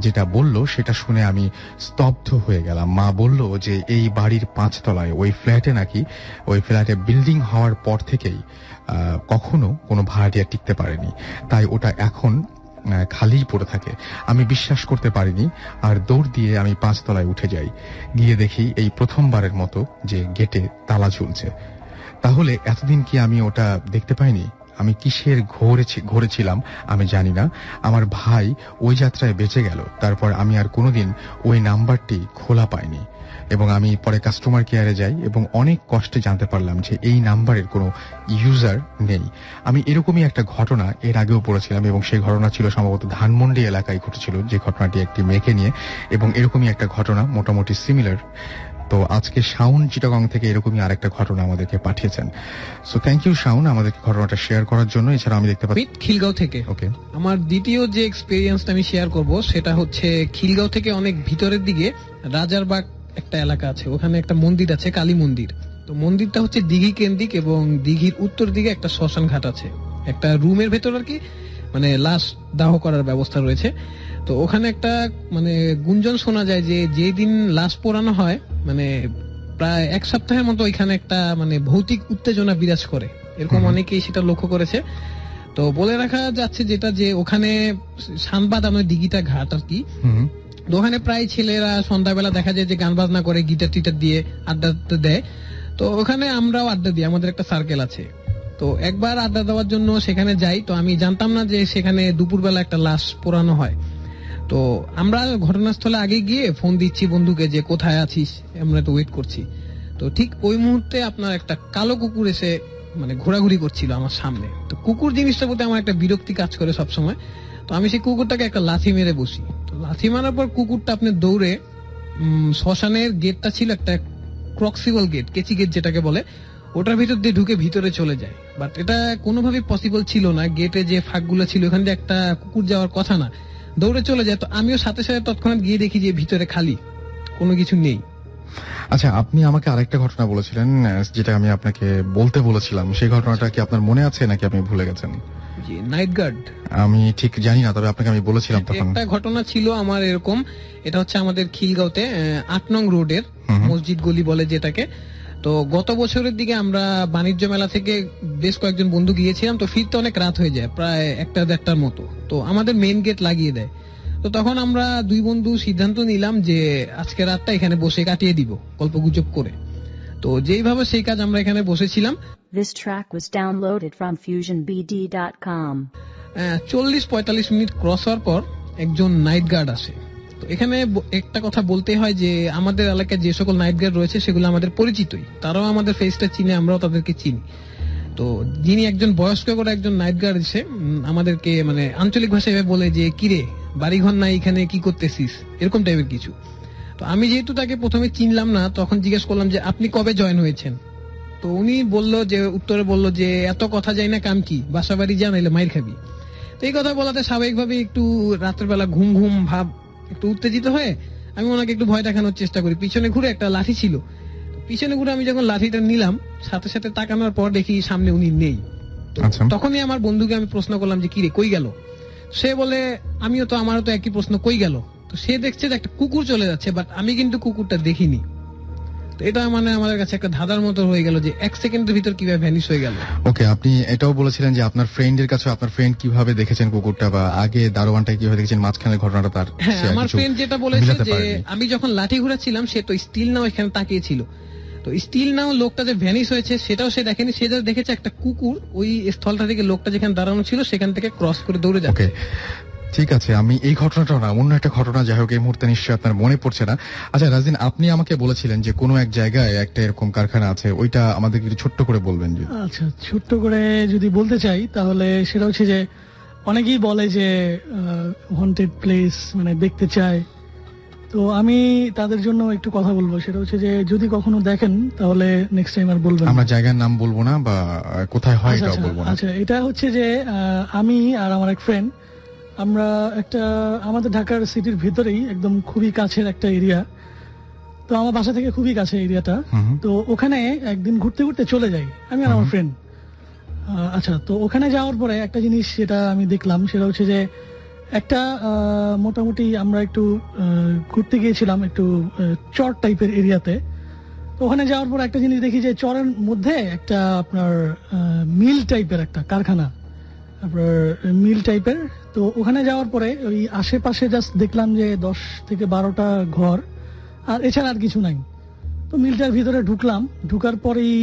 যেটা বলল সেটা শুনে আমি স্তব্ধ হয়ে গেলাম। মা বলল যে এই বাড়ির 5 তলায় ওই ফ্ল্যাটে বিল্ডিং হওয়ার পর থেকেই কখনো কোনো ভাড়াটিয়া টিকতে পারেনি, তাই ওটা এখন খালিই পড়ে থাকে। আমি বিশ্বাস করতে পারিনি আর দৌড় দিয়ে আমি 5 তলায় উঠে যাই। গিয়ে দেখি এই প্রথমবারের মতো যে গেটে তালা ঝুলছে। তাহলে এতদিন কি আমি ওটা দেখতে পাইনি? আমি কিসের ঘোরে ছিলাম আমি জানি না। আমার ভাই ওই যাত্রায় বেঁচে গেল। তারপর আমি আর কোনোদিন ওই নাম্বারটি খোলা পাইনি এবং আমি পরে কাস্টমার কেয়ারে যাই এবং অনেক কষ্টে জানতে পারলাম যে এই নাম্বারের কোনো ইউজার নেই। আমি এরকমই একটা ঘটনা এর আগেও পড়েছিলাম এবং সেই ঘটনা ছিল সম্ভবত ধানমন্ডি এলাকায় ঘটেছিল, যে ঘটনাটি একটি মেয়েকে নিয়ে, এবং এরকমই একটা ঘটনা মোটামুটি সিমিলার। তো আজকে শাওন চিটাগং থেকে এরকমই আরেকটা ঘটনা আমাদেরকে পাঠিয়েছেন। সো থ্যাংক ইউ শাওন আমাদেরকে ঘটনাটা শেয়ার করার জন্য। এছাড়া আমি দেখতে পাচ্ছি খিলগাঁও থেকে ওকে আমার দ্বিতীয় যে এক্সপেরিয়েন্সটা আমি শেয়ার করব সেটা হচ্ছে খিলগাঁও থেকে অনেক ভিতরের দিকে রাজারবাগ একটা এলাকা আছে, ওখানে একটা মন্দির আছে, কালী মন্দির। তো মন্দিরটা হচ্ছে দিঘি কেন্দ্রিক এবং দিঘির উত্তর দিকে একটা শ্মশান ঘাট আছে, একটা রুমের ভেতর আর কি, মানে লাশ দাহ করার ব্যবস্থা রয়েছে। তো ওখানে একটা মানে গুঞ্জন শোনা যায় যে যেদিন লাশ পোড়ানো হয় মানে প্রায় 1 সপ্তাহের মতো ওইখানে একটা মানে ভৌতিক উত্তেজনা বিরাজ করে, এরকম অনেকেই সেটা লক্ষ্য করেছে। তো বলে রাখা যাচ্ছে যেটা যে ওখানে শানবাদানো দিঘিটা ঘাট আর কি, তো ওখানে প্রায় ছেলেরা সন্ধ্যাবেলা দেখা যায় যে গান বাজনা করে, গিটার টিটার দিয়ে আড্ডা দেয়। তো ওখানে আমরাও আড্ডা দিই, আমাদের একটা সার্কেল আছে। তো একবার আড্ডা দেওয়ার জন্য সেখানে যাই, তো আমি জানতাম না যে সেখানে দুপুরবেলা একটা লাশ পোড়ানো হয়। তো আমরা ঘটনাস্থলে আগে গিয়ে ফোন দিচ্ছি বন্ধুকে যে কোথায় আছিস, আমরা তো ওয়েট করছি। তো ঠিক ওই মুহূর্তে আপনার একটা কালো কুকুর এসে মানে ঘোরাঘুরি করছিল আমার সামনে। তো কুকুর জিনিসটার প্রতি আমার একটা বিরক্তি কাজ করে সবসময়। তো আমি সেই কুকুরটাকে একটা লাথি মেরে বসি। তো লাথি মারার পর কুকুরটা আপনি দৌড়ে শ্মশানের গেটটা ছিল একটা ক্রক্সিবল গেট, কেচি গেট যেটাকে বলে, ওটার ভিতর দিয়ে ঢুকে ভিতরে চলে যায়। বাট এটা কোনোভাবেই পসিবল ছিল না, গেটে যে ফাঁকগুলো ছিল ওখান দিয়ে একটা কুকুর যাওয়ার কথা না, দৌড়ে চলে যায়। তো আমিও সাথে সাথে তৎক্ষণাৎ গিয়ে দেখি যে ভিতরে খালি, কোনো কিছু নেই। আচ্ছা, আপনি আমাকে আরেকটা ঘটনা বলেছিলেন যেটা আমি আপনাকে বলতে বলেছিলাম, সেই ঘটনাটা কি আপনার মনে আছে নাকি আপনি ভুলে গেছেন? জি, নাইট গার্ড। আমি ঠিক জানি না, তবে আপনাকে আমি বলেছিলাম তখন একটা ঘটনা ছিল আমার এরকম। এটা হচ্ছে আমাদের খিলগাঁওতে 8 নং রোডের মসজিদ গলি বলে যেটাকে। তো গত বছরের দিকে আমরা বাণিজ্য মেলা থেকে বেশ কয়েকজন বন্ধু গিয়েছিলাম। তো ফিরতে অনেক রাত হয়ে যায়, প্রায় 1-1:30টার মতো। তো আমাদের মেইন গেট লাগিয়ে দেয়। তো তখন আমরা 2 বন্ধু সিদ্ধান্ত নিলাম যে আজকে রাতটা এখানে বসে কাটিয়ে দিব গল্পগুজব করে। তো যেইভাবে সেই কাজ আমরা এখানে বসেছিলাম। This track was downloaded from fusionbd.com. 40-45 minute cross হওয়ার পর একজন নাইট গার্ড আসে। তো এখানে একটা কথা বলতে হয় যে আমাদের এলাকায় যে সকল নাইট গার্ড রয়েছে সেগুলো আমাদের পরিচিতই, তারাও আমাদের ফেসটা চিনে, আমরাও তাদেরকে চিনি। তো যিনি একজন বয়স্ক করে একজন নাইট গার্ড এসে আমাদেরকে মানে আঞ্চলিক ভাষায় বলে যে কিরে বাড়িঘর নাই এখানে কি করতেছিস, এরকম টাইপের কিছু। তো আমি যেহেতু তাকে প্রথমে চিনলাম না, তখন জিজ্ঞেস করলাম যে আপনি কবে জয়েন হয়েছেন। তো উনি উত্তরে বলল যে এত কথা যাই না, কাম কি, বাসা বাড়ি যা, নাইলে মাইর খাবি। তো এই কথা বলাতে স্বাভাবিকভাবে একটু রাতের বেলা ঘুম ঘুম ভাব, একটু উত্তেজিত হয়ে আমি ওনাকে একটু ভয় দেখানোর চেষ্টা করি। পিছনে ঘুরে একটা লাঠি ছিল, পিছনে ঘুরে আমি যখন লাঠিটা নিলাম সাথে সাথে তাকানোর পর দেখি সামনে উনি নেই। তখনই আমার বন্ধুকে আমি প্রশ্ন করলাম যে কিরে কই গেল। সে বলে আমারও তো একই প্রশ্ন, কই গেল। তো সে দেখছে যে একটা কুকুর চলে যাচ্ছে, বাট আমি কিন্তু কুকুরটা দেখিনি। তো এটা মানে আমাদের কাছে একটা ধাঁধার মতো হয়ে গেল যে 1 সেকেন্ডের ভিতর কিভাবে ভ্যানিশ হয়ে গেল। ওকে, আপনি এটাও বলেছিলেন যে আপনার ফ্রেন্ডের কাছে আপনার ফ্রেন্ড কিভাবে দেখেছেন কুকুরটা, বা আগে দারোয়ানটা কিভাবে দেখেছেন, মাঝখানের ঘটনাটা তার। হ্যাঁ, আমার ফ্রেন্ড যেটা বলেছে যে আমি যখন লাঠি ঘুরাচ্ছিলাম সে তো স্টিল নাও এখানে তাকিয়েছিল। তো স্টিল নাও লোকটা যে ভ্যানিশ হয়েছে সেটাও সে দেখেনি, সে যা দেখেছে একটা কুকুর ওই স্থলটা থেকে লোকটা যেখানে দাঁড়ানো ছিল সেখান থেকে ক্রস করে দৌড়ে যাচ্ছে। ঠিক আছে, আমি এই ঘটনাটা না, অন্য একটা ঘটনা, যাই হোক এই মুহূর্তে নিশ্চয়ই আপনার মনে পড়ছে না। আচ্ছা রাজিন, আপনি আমাকে বলেছিলেন যে কোনো এক জায়গায় একটা এরকম কারখানা আছে, ওইটা আমাদের একটু ছোট্ট করে বলবেন। আচ্ছা, ছোট্ট করে যদি বলতে চাই তাহলে সেটা হচ্ছে যে অনেকেই বলে যে হন্টেড প্লেস, মানে দেখতে চায়। তো আমি তাদের জন্য একটু কথা বলবো, সেটা হচ্ছে যে যদি কখনো দেখেন তাহলে নেক্সট টাইম আর বলবেন। আমরা জায়গার নাম বলবো না বা কোথায় হয় এটাও বলবো না। আচ্ছা, এটা হচ্ছে যে আমি আর আমার এক ফ্রেন্ড, আমরা আমাদের ঢাকার সিটির ভিতরেই একদম খুবই কাছের একটা এরিয়া, তো আমার বাসা থেকে খুবই কাছে এরিয়াটা। তো ওখানে একদিন ঘুরতে ঘুরতে চলে যাই আমি আর আমার ফ্রেন্ড। আচ্ছা, তো ওখানে যাওয়ার পরে একটা জিনিস যেটা আমি দেখলাম সেটা হচ্ছে যে একটা মোটামুটি আমরা একটু ঘুরতে গিয়েছিলাম একটু চর টাইপের এরিয়াতে। তো ওখানে যাওয়ার পর একটা জিনিস দেখি যে চরের মধ্যে একটা আপনার মিল টাইপের একটা কারখানা, আপনার মিল টাইপের। তো ওখানে যাওয়ার পরে ওই আশেপাশে জাস্ট দেখলাম যে 10 থেকে 12টা ঘর, আর এছাড়া আর কিছু নাই। তো মিলটার ভিতরে ঢুকলাম, ঢুকার পরেই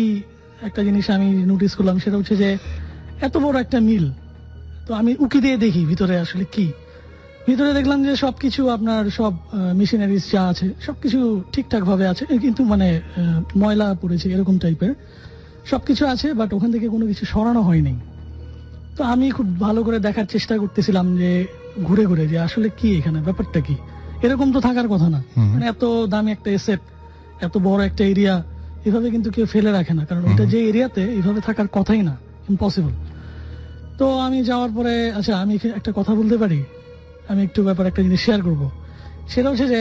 একটা জিনিস আমি নোটিস করলাম, সেটা হচ্ছে যে এত বড় একটা মিল। তো আমি উকি দিয়ে দেখি ভিতরে আসলে কি। ভিতরে দেখলাম যে সবকিছু আপনার সব মেশিনারিজ যা আছে সবকিছু ঠিকঠাক ভাবে আছে, কিন্তু মানে ময়লা পড়েছে এরকম টাইপের সবকিছু আছে, বাট ওখান থেকে কোনো কিছু সরানো হয়নি। তো আমি খুব ভালো করে দেখার চেষ্টা করতেছিলাম যে ঘুরে ঘুরে যে আসলে কি এখানে ব্যাপারটা কি, এরকম তো থাকার কথা না। মানে এত দামি একটা এসেট, এত বড় একটা এরিয়া, এভাবে কিন্তু কেউ ফেলে রাখে না, কারণ এটা যে এরিয়াতে এইভাবে থাকার কথাই না, ইম্পসিবল। তো আমি যাওয়ার পরে, আচ্ছা আমি একটা কথা বলতে পারি, আমি একটু ব্যাপার একটা জিনিস শেয়ার করব। সেটা হচ্ছে যে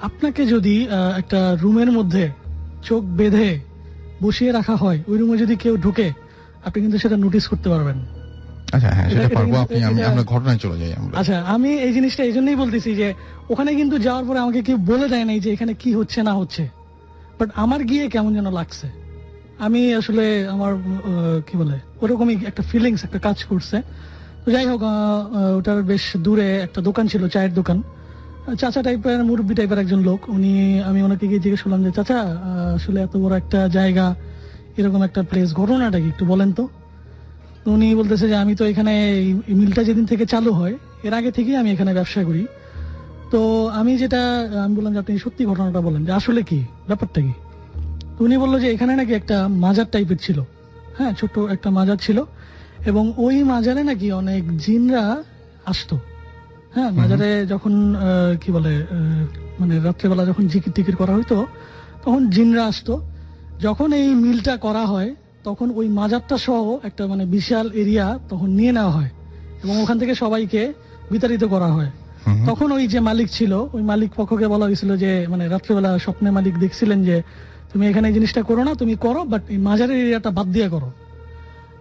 আপনাকে যদি একটা রুমের মধ্যে চোখ বেঁধে বসিয়ে রাখা হয়, ওই রুমে যদি কেউ ঢুকে আপনি কিন্তু সেটা নোটিস করতে পারবেন। আচ্ছা হ্যাঁ, সেটা পারবো। আমরা ঘটনায় চলে যাই আমরা। আচ্ছা, আমি এই জিনিসটা এই জন্যই বলতেছি যে ওখানে কিন্তু যাওয়ার পরে আমাকে কেউ বলে দেয় নাই যে এখানে কি হচ্ছে না হচ্ছে, বাট আমার গিয়ে কেমন যেন লাগছে। আমি আসলে আমার কি বলে ওরকমই একটা ফিলিংস একটা কাজ করছে। তো যাই হোক, ওটার বেশ দূরে একটা দোকান ছিল, চায়ের দোকান। চাচা টাইপের, মুরব্বী টাইপের একজন লোক উনি। আমি ওনাকে গিয়ে জিজ্ঞেস করলাম যে চাচা, আসলে এত বড় একটা জায়গা, এরকম একটা প্লেস, ঘটনাটা কি একটু বলেন তো। উনি বলতেছে যে আমি তো এখানে এই মিলটা যেদিন থেকে চালু হয় এর আগে থেকেই আমি এখানে ব্যবসা করি। তো আমি বললাম যে আপনি সত্যি ঘটনাটা বলেন যে আসলে কি ব্যাপারটা কি। তো উনি বললো যে এখানে নাকি একটা মাজার টাইপের ছিল, হ্যাঁ ছোট্ট একটা মাজার ছিল, এবং ওই মাজারে নাকি অনেক জিনরা আসতো। হ্যাঁ, মাজারে যখন কি বলে মানে রাত্রেবেলা যখন জিকির টিকির করা হইতো তখন জিনরা আসতো। যখন এই মিলটা করা হয় তখন ওই মাজারটা সহ একটা মানে বিশাল এরিয়া তখন নিয়ে নেওয়া হয় এবং ওখান থেকে সবাইকে বিতাড়িত করা হয়। তখন ওই যে মালিক ছিল, ওই মালিক পক্ষকে বলা হয়েছিল যে মানে রাত্রেবেলা স্বপ্নে মালিক দেখছিলেন যে তুমি এখানে এই জিনিসটা করো না, তুমি করো, বাট এই মাজারের এরিয়াটা বাদ দিয়ে করো।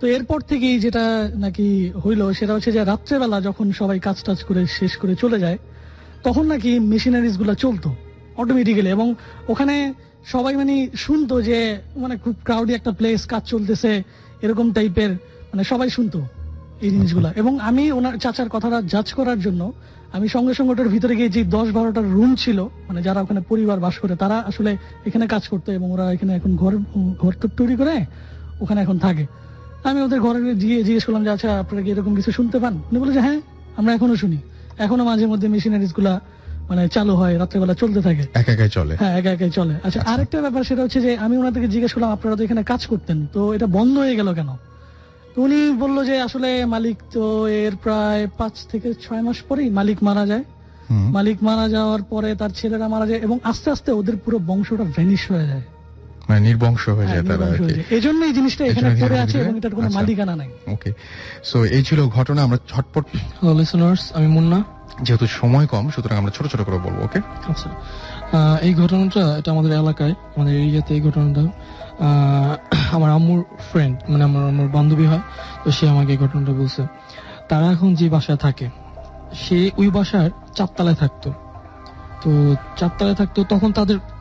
তো এরপর থেকেই যেটা নাকি হইলো সেটা হচ্ছে যে রাত্রেবেলা যখন সবাই কাজ টাজ করে শেষ করে চলে যায় তখন নাকি মেশিনারিজ গুলা চলতো অটোমেটিক্যালি, এবং ওখানে সবাই মানে শুনতো যে মানে খুব ক্রাউডি একটা প্লেস, কাজ চলতেছে এরকম টাইপের, মানে সবাই শুনতো এই জিনিসগুলা। এবং আমি ওনার চাচার কথাটা জাজ করার জন্য আমি সঙ্গে সঙ্গে ওটার ভিতরে গিয়ে যে 10-12টার রুম ছিল, মানে যারা ওখানে পরিবার বাস করে তারা আসলে এখানে কাজ করতো এবং ওরা এখানে এখন ঘর তৈরি করে ওখানে এখন থাকে। আমি ওদের ঘরে গিয়ে জিজ্ঞেস করলাম যে আচ্ছা আপনারা কি এরকম কিছু শুনতে পান? উনি বলে যে হ্যাঁ আমরা এখনো শুনি, এখনো মাঝে মধ্যে মেশিনারিজ গুলা মানে চালু হয়, রাত্রেবেলা চলতে থাকে, একা একাই চলে। হ্যাঁ একা একাই চলে। আচ্ছা, আরেকটা ব্যাপার সেটা হচ্ছে যে আমি ওনাদেরকে জিজ্ঞেস করলাম আপনারা তো এখানে কাজ করতেন, তো এটা বন্ধ হয়ে গেল কেন? তো উনি বললো যে আসলে মালিক তো এর প্রায় 5 থেকে 6 মাস পরেই মালিক মারা যায়। মালিক মারা যাওয়ার পরে তার ছেলেরা মারা যায় এবং আস্তে আস্তে ওদের পুরো বংশটা ভ্যানিশ হয়ে যায়, মানে নির্বংশ হয়ে যায় তারা। এই জন্য এই জিনিসটা এখানে পড়ে আছে এবং এটার কোনো মালিকানা নাই। ওকে, সো এই ছিল ঘটনা। আমরা ঝটপট লিসেনার্স, আমি মুন্না, যেহেতু সময় কম সুতরাং আমরা ছোট ছোট করে বলবো। ওকে, আচ্ছা, এই ঘটনাটা এটা আমাদের এলাকায়, আমাদের এরিয়াতে এই ঘটনাটা আমার আম্মুর ফ্রেন্ড, মানে আমার বান্ধবী হয়, তো সে আমাকে এই ঘটনাটা বলছে। তারা এখন যে বাসায় থাকে সে ওই বাসার 4 তলায় থাকতো। তো 4 তলায় থাকতো, তখন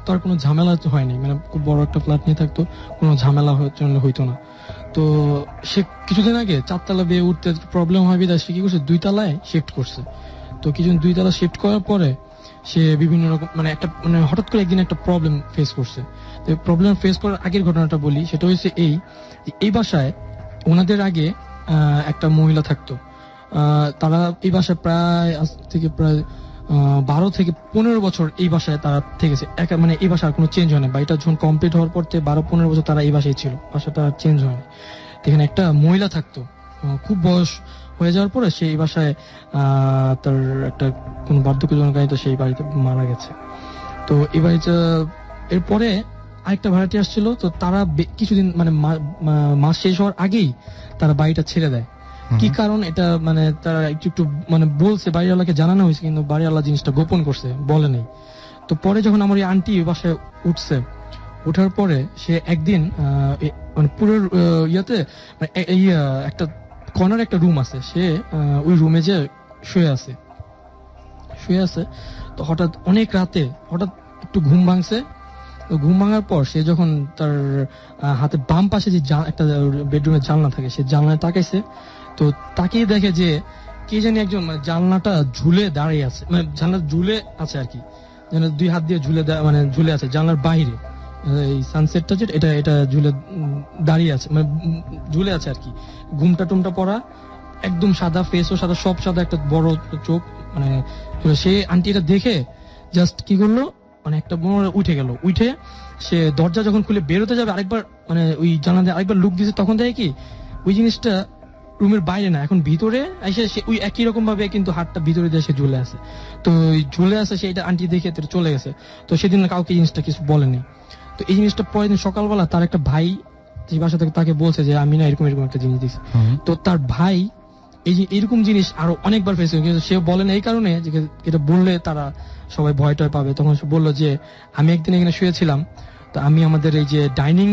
তার কোনো ঝামেলা হয়নি, মানে খুব বড় একটা ফ্ল্যাট নিয়ে থাকতো, কোনো ঝামেলা হইতো না। তো সে কিছুদিন আগে 4 তলা বেয়ে উঠতে প্রবলেম হয় বিধায় সে কি করছে 2 তলায় শিফট করছে। তো কিছুদিন 2 তলা শিফট করার পরে সে বিভিন্ন রকম মানে হঠাৎ করে একদিন একটা প্রবলেম ফেস করছে। তো প্রবলেম ফেস করার আগের ঘটনাটা বলি, সেটা হচ্ছে এই বাসায় ওনাদের আগে একটা মহিলা থাকতো। তারা এই বাসায় প্রায় আজ থেকে প্রায় 12 থেকে 15 বছর এই বাসায় তারা থেকেছে, মানে এই বাসার কোনো চেঞ্জ হয়নি। বাড়িটা যখন কমপ্লিট হওয়ার পর 12-15 বছর তারা এই বাসায় ছিল, বাসাটা চেঞ্জ হয়নি। এখানে একটা মহিলা থাকতো, খুব বয়স হয়ে যাওয়ার পরে সেই বাসায় তার একটা কোন বার্ধক্যজনক কারণে সেই বাড়িতে মারা গেছে। তো এই বাড়িটা এরপরে আরেকটা ভাড়াটি আসছিল, তো তারা কিছুদিন মানে মাস শেষ হওয়ার আগেই তারা বাড়িটা ছেড়ে দেয়। কি কারণ এটা মানে তারা একটু মানে বলছে, বাড়িওয়ালাকে জানানো হয়েছে, কিন্তু বাড়িওয়ালা জিনিসটা গোপন করছে, বলে নেই। তো পরে যখন আমার এই আন্টি বাসায় উঠছে, ওঠার পরে সে একদিন মানে পুরো ইয়াতে একটা কর্নার একটা রুম আছে, সে ওই রুমে যে শুয়ে আছে। তো হঠাৎ অনেক রাতে হঠাৎ একটু ঘুম ভাঙছে। তো ঘুম ভাঙার পর সে যখন তার হাতে বাম পাশে যে একটা বেডরুমের জানলা থাকে, সে জানলায় তাকাইছে। তো তাকিয়ে দেখে যে কে জানি একজন মানে জানলাটা ঝুলে দাঁড়িয়ে আছে, মানে জানলা ঝুলে আছে আর কি, যেন 2 হাত দিয়ে মানে ঝুলে আছে জানলার বাইরে। এই সানসেটটা যেটা এটা ঝুলে দাঁড়িয়ে আছে, মানে ঝুলে আছে আর কি। ঘুমটা টুমটা পরা, একদম সাদা, ফেসও সাদা, সব সাদা, একটা বড় চোখ। মানে সে আন্টি এটা দেখে জাস্ট কি করলো, মানে একটা উঠে গেল। উঠে সে দরজা যখন খুলে বেরোতে যাবে, আরেকবার মানে ওই জানলা দিয়ে আরেকবার লুক দিয়েছে। তখন দেখে কি ওই জিনিসটা রুমের বাইরে না, এখন ভিতরে এসে সে ওই একই রকম ভাবে কিন্তু হাতটা ভিতরে দিয়ে সে ঝুলে আছে। তো ঝুলে আছে সেটা আন্টি দেখে চলে গেছে। তো সেদিন কাউকে জিনিসটা কিছু বলেনি। তো এই জিনিসটা পরের দিন সকালবেলা তার একটা ভাই যে বাসা থেকে তাকে বলছে যে আমি না এরকম একটা জিনিস দিচ্ছি। তো তার ভাই এইরকম জিনিস আরো অনেকবার ফেসে, কিন্তু সে বলেন এই কারণে যে এটা বললে তারা সবাই ভয় টয় পাবে। তখন সে বললো যে আমি একদিন এখানে শুয়েছিলাম, তো আমি আমাদের এই যে ডাইনিং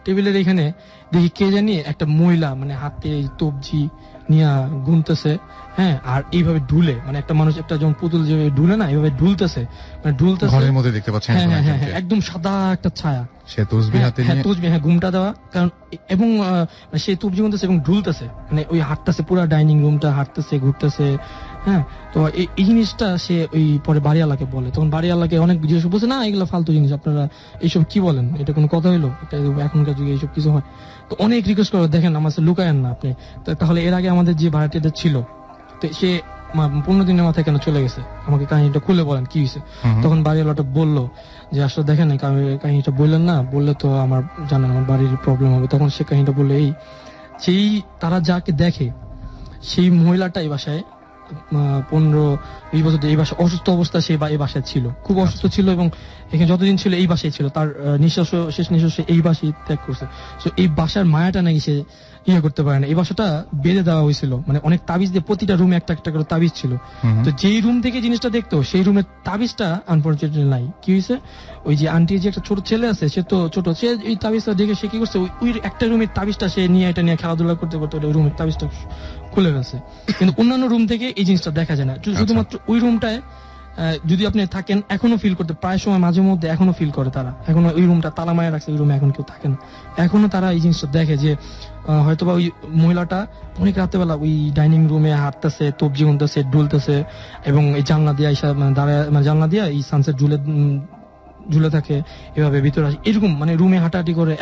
টেবিলের এখানে দেখি কে জানি একটা মহিলা মানে হাতে তবজি নিয়ে গুনতেছে, হ্যাঁ, আর এইভাবে ঢুলে, মানে একটা মানুষ একটা যখন পুতুল যেভাবে ঢুলে না, এইভাবে ঢুলতেছে, মানে ঢুলতেছে ঘরের মধ্যে দেখতে পাচ্ছেন। হ্যাঁ, একদম সাদা একটা ছায়া, সে তসবিহ হাতে নিয়ে, তসবিহ, হ্যাঁ, ঘুমটা দেওয়া, কারণ এবং সে তবজি গুনতেছে এবং ঢুলতেছে, মানে ওই হাঁটতেছে পুরো ডাইনিং রুমটা, হাঁটতেছে, ঘুরতেছে। হ্যাঁ, তো এই জিনিসটা সে ওই পরে বাড়িওয়ালাকে বলে। তখন বাড়িওয়ালাকে অনেক জিজ্ঞেস বলছে, না এগুলো ফালতু জিনিস, আপনারা এইসব কি বলেন, এটা কোনো কথা হইলো, এখনকার যুগে এইসব কিছু হয়। তো অনেক রিকোয়েস্ট করে, দেখেন আমার লুকায়েন না আপনি। তাহলে এর আগে আমাদের যে ভাড়াটিয়া ছিল, তো সে 15 দিনের মাথায় কেন চলে গেছে, আমাকে কাহিনীটা খুলে বলেন কি হয়েছে। তখন বাড়িওয়ালাটা বললো যে আসলে দেখেন কাহিনীটা বললেন না, বললে তো আমার জানেন আমার বাড়ির প্রবলেম হবে। তখন সে কাহিনীটা বললো এই, সেই তারা যাকে দেখে সেই মহিলাটা এই বাসায় 15-20 বছর এই বাসায় অসুস্থ অবস্থা, সে এই বাসায় ছিল, খুব অসুস্থ ছিল, এবং এখানে যতদিন ছিল এই বাসায় ছিল। তার শেষ নিঃশ্বাস এই বাসায় ত্যাগ করছে। তো এই বাসার মায়াটা নাকি সে করতে পারে না। এই বাসাটা বেঁধে দেওয়া হয়েছিল, মানে অনেক তাবিজ দিয়ে, প্রতিটা রুমে একটা একটা করে তাবিজ ছিল। তো যেই রুম থেকে জিনিসটা দেখতো সেই রুমের তাবিজটা আনফরচুনেটলি নাই। কি হয়েছে, ওই যে আন্টির যে একটা ছোট ছেলে আছে, সে তো ছোট, সে এই তাবিজটা দেখে সে কি করছে, ওই একটা রুমের তাবিজটা সে নিয়ে খেলাধুলা করতে করতে ওই রুমের তাবিজটা খুলে ফেলছে। কিন্তু অন্যান্য রুম থেকে এই জিনিসটা দেখা যায় না, শুধুমাত্র ওই রুমটায় যদি আপনি থাকেন এখনো ফিল করতে, প্রায় সময় মাঝে মধ্যে এখনো ফিল করে তারা, এখনো ওই রুমটা তালা মারা রাখছে, ওই রুমে এখন কেউ থাকে না, এখনো তারা এই জিনিসটা দেখে যে হয়তোবা ওই মহিলাটা অনেক রাতেবেলা ওই ডাইনিং রুমে হাঁটতেছে, তবজি গুনতেছে, ঢুলতেছে, এবং এই জানলা দিয়ে দাঁড়ায়, জানলা দিয়ে এই সানসেট ঝুলে থাকে, এভাবে ভিতরে আসে, এরকম মানে রুমে হাঁটাহাঁটি করে।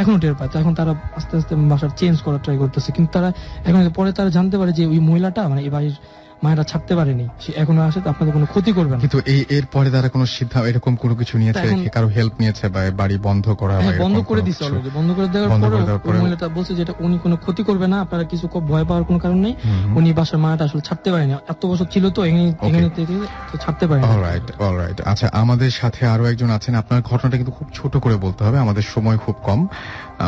এখনো টের পায়। তো এখন তারা আস্তে আস্তে বাসার চেঞ্জ করার ট্রাই করতেছে, কিন্তু তারা এখন পরে তারা জানতে পারে যে ওই মহিলাটা মানে এই বাড়ির মায়েরা ছাড়তে পারেনি, সে এখনো আসে, তো আপনাদের কোনো ক্ষতি করবে না। কিন্তু এর পরে তারা কোনো সিদ্ধান্ত এরকম কোনো কিছু নিয়েছে, কারো হেল্প নিয়েছে বা বাড়ি বন্ধ করা, বন্ধ করে দিচ্ছে অলরেডি। বন্ধ করে দেওয়ার পরে মহিলাটা বলছে যে উনি কোনো ক্ষতি করবে না, আপনারা কিছু ভয় পাওয়ার কোনো কারণ নেই। উনি বাসার মাটা আসলে ছাড়তে পারেনি, এত বছর ছিল তো এখানে থেকে ছাড়তে পারেনি। অলরাইট। আচ্ছা, আমাদের সাথে আরো একজন আছেন। আপনার ঘটনাটা কিন্তু খুব ছোট করে বলতে হবে, আমাদের সময় খুব কম,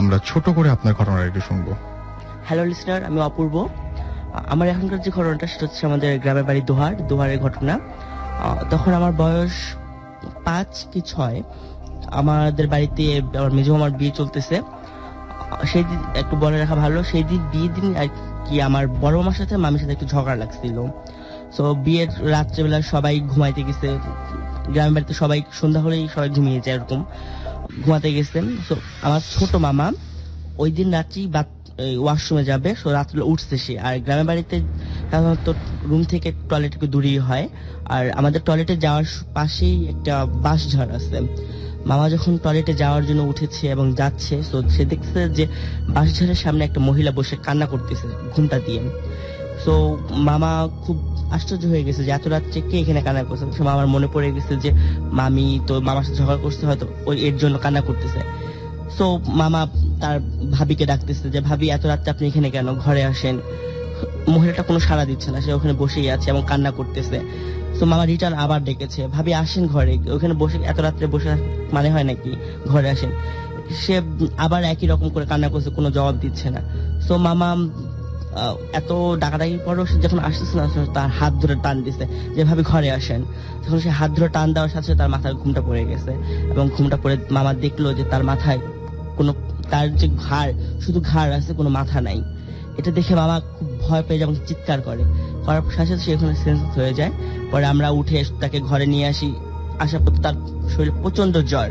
আমরা ছোট করে আপনার ঘটনাটা একটু শুনবো। হ্যালো লিসনার, আমি অপূর্ব। আমার এখনকার যে ঘটনাটা সেটা হচ্ছে আমাদের গ্রামের বাড়ি দোহারের ঘটনা। তখন আমার বয়স 5 কি 6। আমাদের বাড়িতে আমার মেজো মামার বিয়ে চলতেছে। সেই দিন একটু বলে রাখা ভালো, সেই দিন বিয়ের দিন আর কি আমার বড় মামার সাথে মামির সাথে একটু ঝগড়া লাগছিল। তো বিয়ের রাত্রেবেলা সবাই ঘুমাইতে গেছে, গ্রামের বাড়িতে সবাই সন্ধ্যা হলেই সবাই ঘুমিয়ে যায়, এরকম ঘুমাতে গেছেন। তো আমার ছোট মামা ওই দিন রাত্রি ওয়াশরুমে যাবে, সো রাত্রে উঠছে সে। আর গ্রামের বাড়িতে সাধারণত রুম থেকে টয়লেট একটু দূরেই হয়, আর আমাদের টয়লেটে যাওয়ার পাশেই একটা বাঁশঝাড় আছে। মামা যখন টয়লেটে যাওয়ার জন্য উঠেছে এবং যাচ্ছে, তো সে দেখছে যে বাঁশঝাড়ের সামনে একটা মহিলা বসে কান্না করতেছে ঘুমটা দিয়ে। সো মামা খুব আশ্চর্য হয়ে গেছে যে এত রাত্রে কে এখানে কান্না করছে। সো মামার মনে পড়ে গেছে যে মামি তো মামার সাথে ঝগড়া করছে, হয়তো ওই এর জন্য কান্না করতেছে। সো মামা তার ভাবিকে ডাকতেছে যে ভাবি এত রাত্রে আপনি এখানে কেন, ঘরে আসেন। মহিলাটা কোনো সাড়া দিচ্ছে না, সে ওখানে বসেই আছে এবং কান্না করতেছে। তো মামা রিটার্ন আবার ডেকেছে, ভাবি আসেন ঘরে, ওখানে বসে এত রাত্রে বসে মানে হয় নাকি, ঘরে আসেন। সে আবার একই রকম করে কান্না করছে, কোনো জবাব দিচ্ছে না। তো মামা এত ডাকাডাকির পরও সে যখন আসতেছে না, তার হাত ধরে টান দিছে যে ভাবি ঘরে আসেন। যখন সে হাত ধরে টান দেওয়ার সাথে তার মাথায় ঘুমটা পড়ে গেছে, এবং ঘুমটা পড়ে মামা দেখলো যে তার মাথায় কোনো, তার যে ঘাড়, শুধু ঘাড় আছে, কোনো মাথা নাই। এটা দেখে মামা খুব ভয় পেয়ে যেমন চিৎকার করার সাথে সে ওখানে সেন্স হয়ে যায়। পরে আমরা উঠে তাকে ঘরে নিয়ে আসি। আসার পর তার শরীরে প্রচন্ড জ্বর,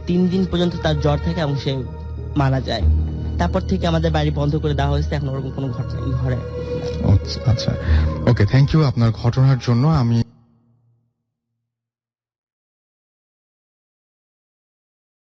3 দিন পর্যন্ত তার জ্বর থাকে এবং সে মারা যায়। তারপর থেকে আমাদের বাড়ি বন্ধ করে দেওয়া হয়েছে, এখন ওরকম কোনো ঘটনা ঘরে। আচ্ছা, ওকে, থ্যাংক ইউ আপনার ঘটনার জন্য। আমি